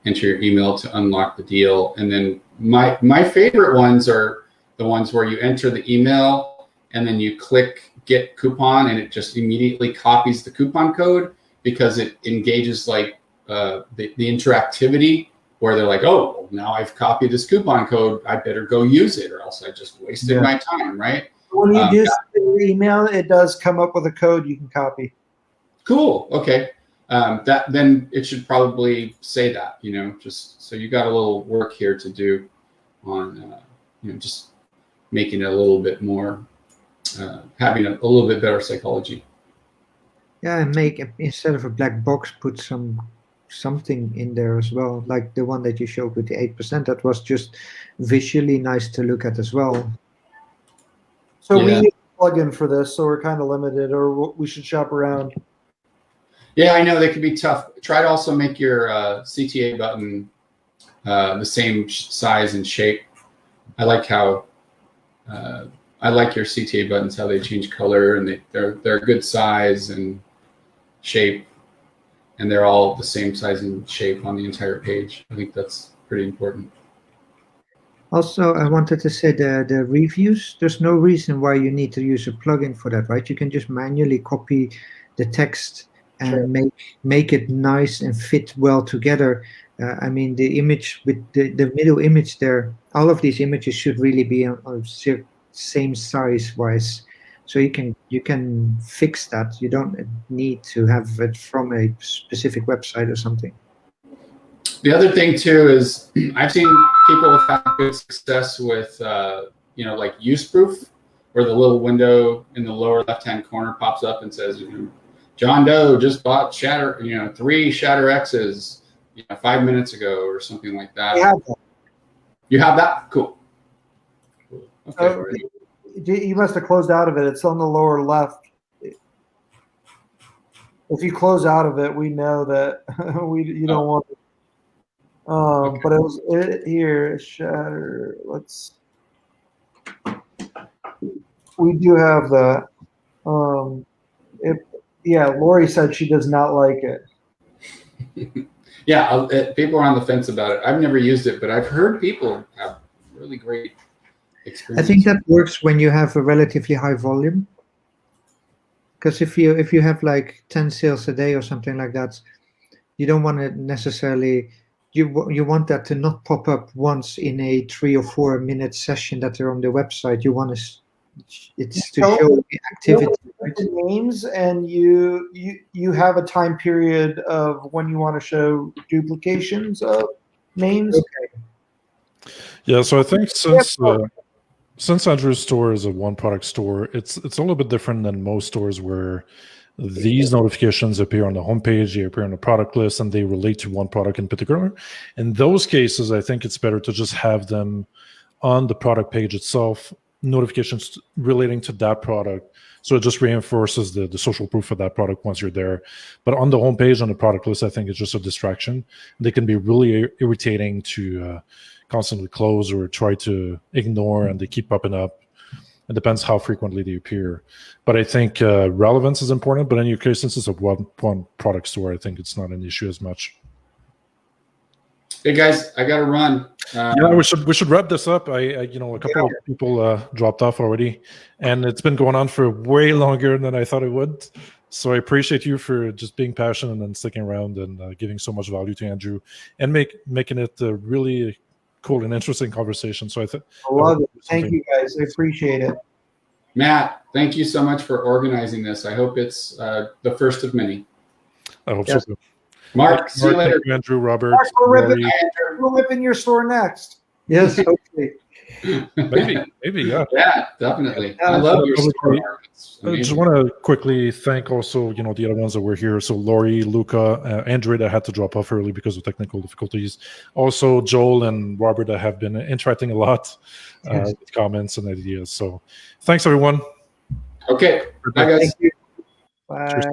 Enter your email to unlock the deal. And then my favorite ones are the ones where you enter the email and then you click get coupon and it just immediately copies the coupon code, because it engages like the interactivity where they're like, oh, well, now I've copied this coupon code, I better go use it or else I just wasted my time, right? When you do send your email, it does come up with a code you can copy. Cool. Okay. Then it should probably say that, just so you got a little work here to do on, just making it a little bit more, having a little bit better psychology. Yeah, and make, instead of a black box, put something in there as well, like the one that you showed with the 8%. That was just visually nice to look at as well. So we need a plugin for this, so we're kind of limited, or we should shop around. Yeah, I know they can be tough. Try to also make your CTA button the same size and shape. I like how I like your CTA buttons, how they change color, and they're a good size and shape, and they're all the same size and shape on the entire page. I think that's pretty important. Also, I wanted to say the reviews, there's no reason why you need to use a plugin for that, right? You can just manually copy the text and make it nice and fit well together. I mean, the image with the middle image there, all of these images should really be on same size wise. So you can fix that. You don't need to have it from a specific website or something. The other thing too is I've seen people have had good success with like use proof, where the little window in the lower left-hand corner pops up and says John Doe just bought Shatter, 3 Shatter X's, 5 minutes ago or something like that. We have that. You have that? Cool. Okay. You must have closed out of it. It's on the lower left. If you close out of it, we know that you don't want it. Okay. But it was here. Shatter. We do have that. Lori said she does not like it. Yeah, people are on the fence about it. I've never used it, but I've heard people have really great experience. I think that works when you have a relatively high volume. Because if you have like 10 sales a day or something like that, you don't want to necessarily you want that to not pop up once in a 3 or 4 minute session that they're on the website. You want it's to show the activity. Right? Names, and you have a time period of when you want to show duplications of names. Okay. Yeah, so I think since Andrew's store is a one-product store, it's a little bit different than most stores where these notifications appear on the homepage, they appear on the product list, and they relate to one product in particular. In those cases, I think it's better to just have them on the product page itself, notifications relating to that product. So it just reinforces the social proof of that product once you're there. But on the homepage, on the product list, I think it's just a distraction. They can be really irritating to constantly close or try to ignore, and they keep popping up. It depends how frequently they appear. But I think relevance is important. But in your case, since it's a one product store, I think it's not an issue as much. Hey guys, I got to run. Yeah, we should wrap this up. A couple of people dropped off already, and it's been going on for way longer than I thought it would. So I appreciate you for just being passionate and sticking around and giving so much value to Andrew and making it a really cool and interesting conversation. So I love it. Thank you guys. I appreciate it. Matt, thank you so much for organizing this. I hope it's the first of many. I hope so too. Mark, see you later. Thank you, Andrew, Robert. Mark, we'll rip in your store next. Yes, hopefully. Maybe, yeah. Yeah, definitely. I love your store, Mark. I just want to quickly thank also, the other ones that were here. So Lori, Luca, Andrew that had to drop off early because of technical difficulties. Also Joel and Robert that have been interacting a lot with comments and ideas. So thanks, everyone. Okay. Bye, guys. Thank you. Bye. Cheers.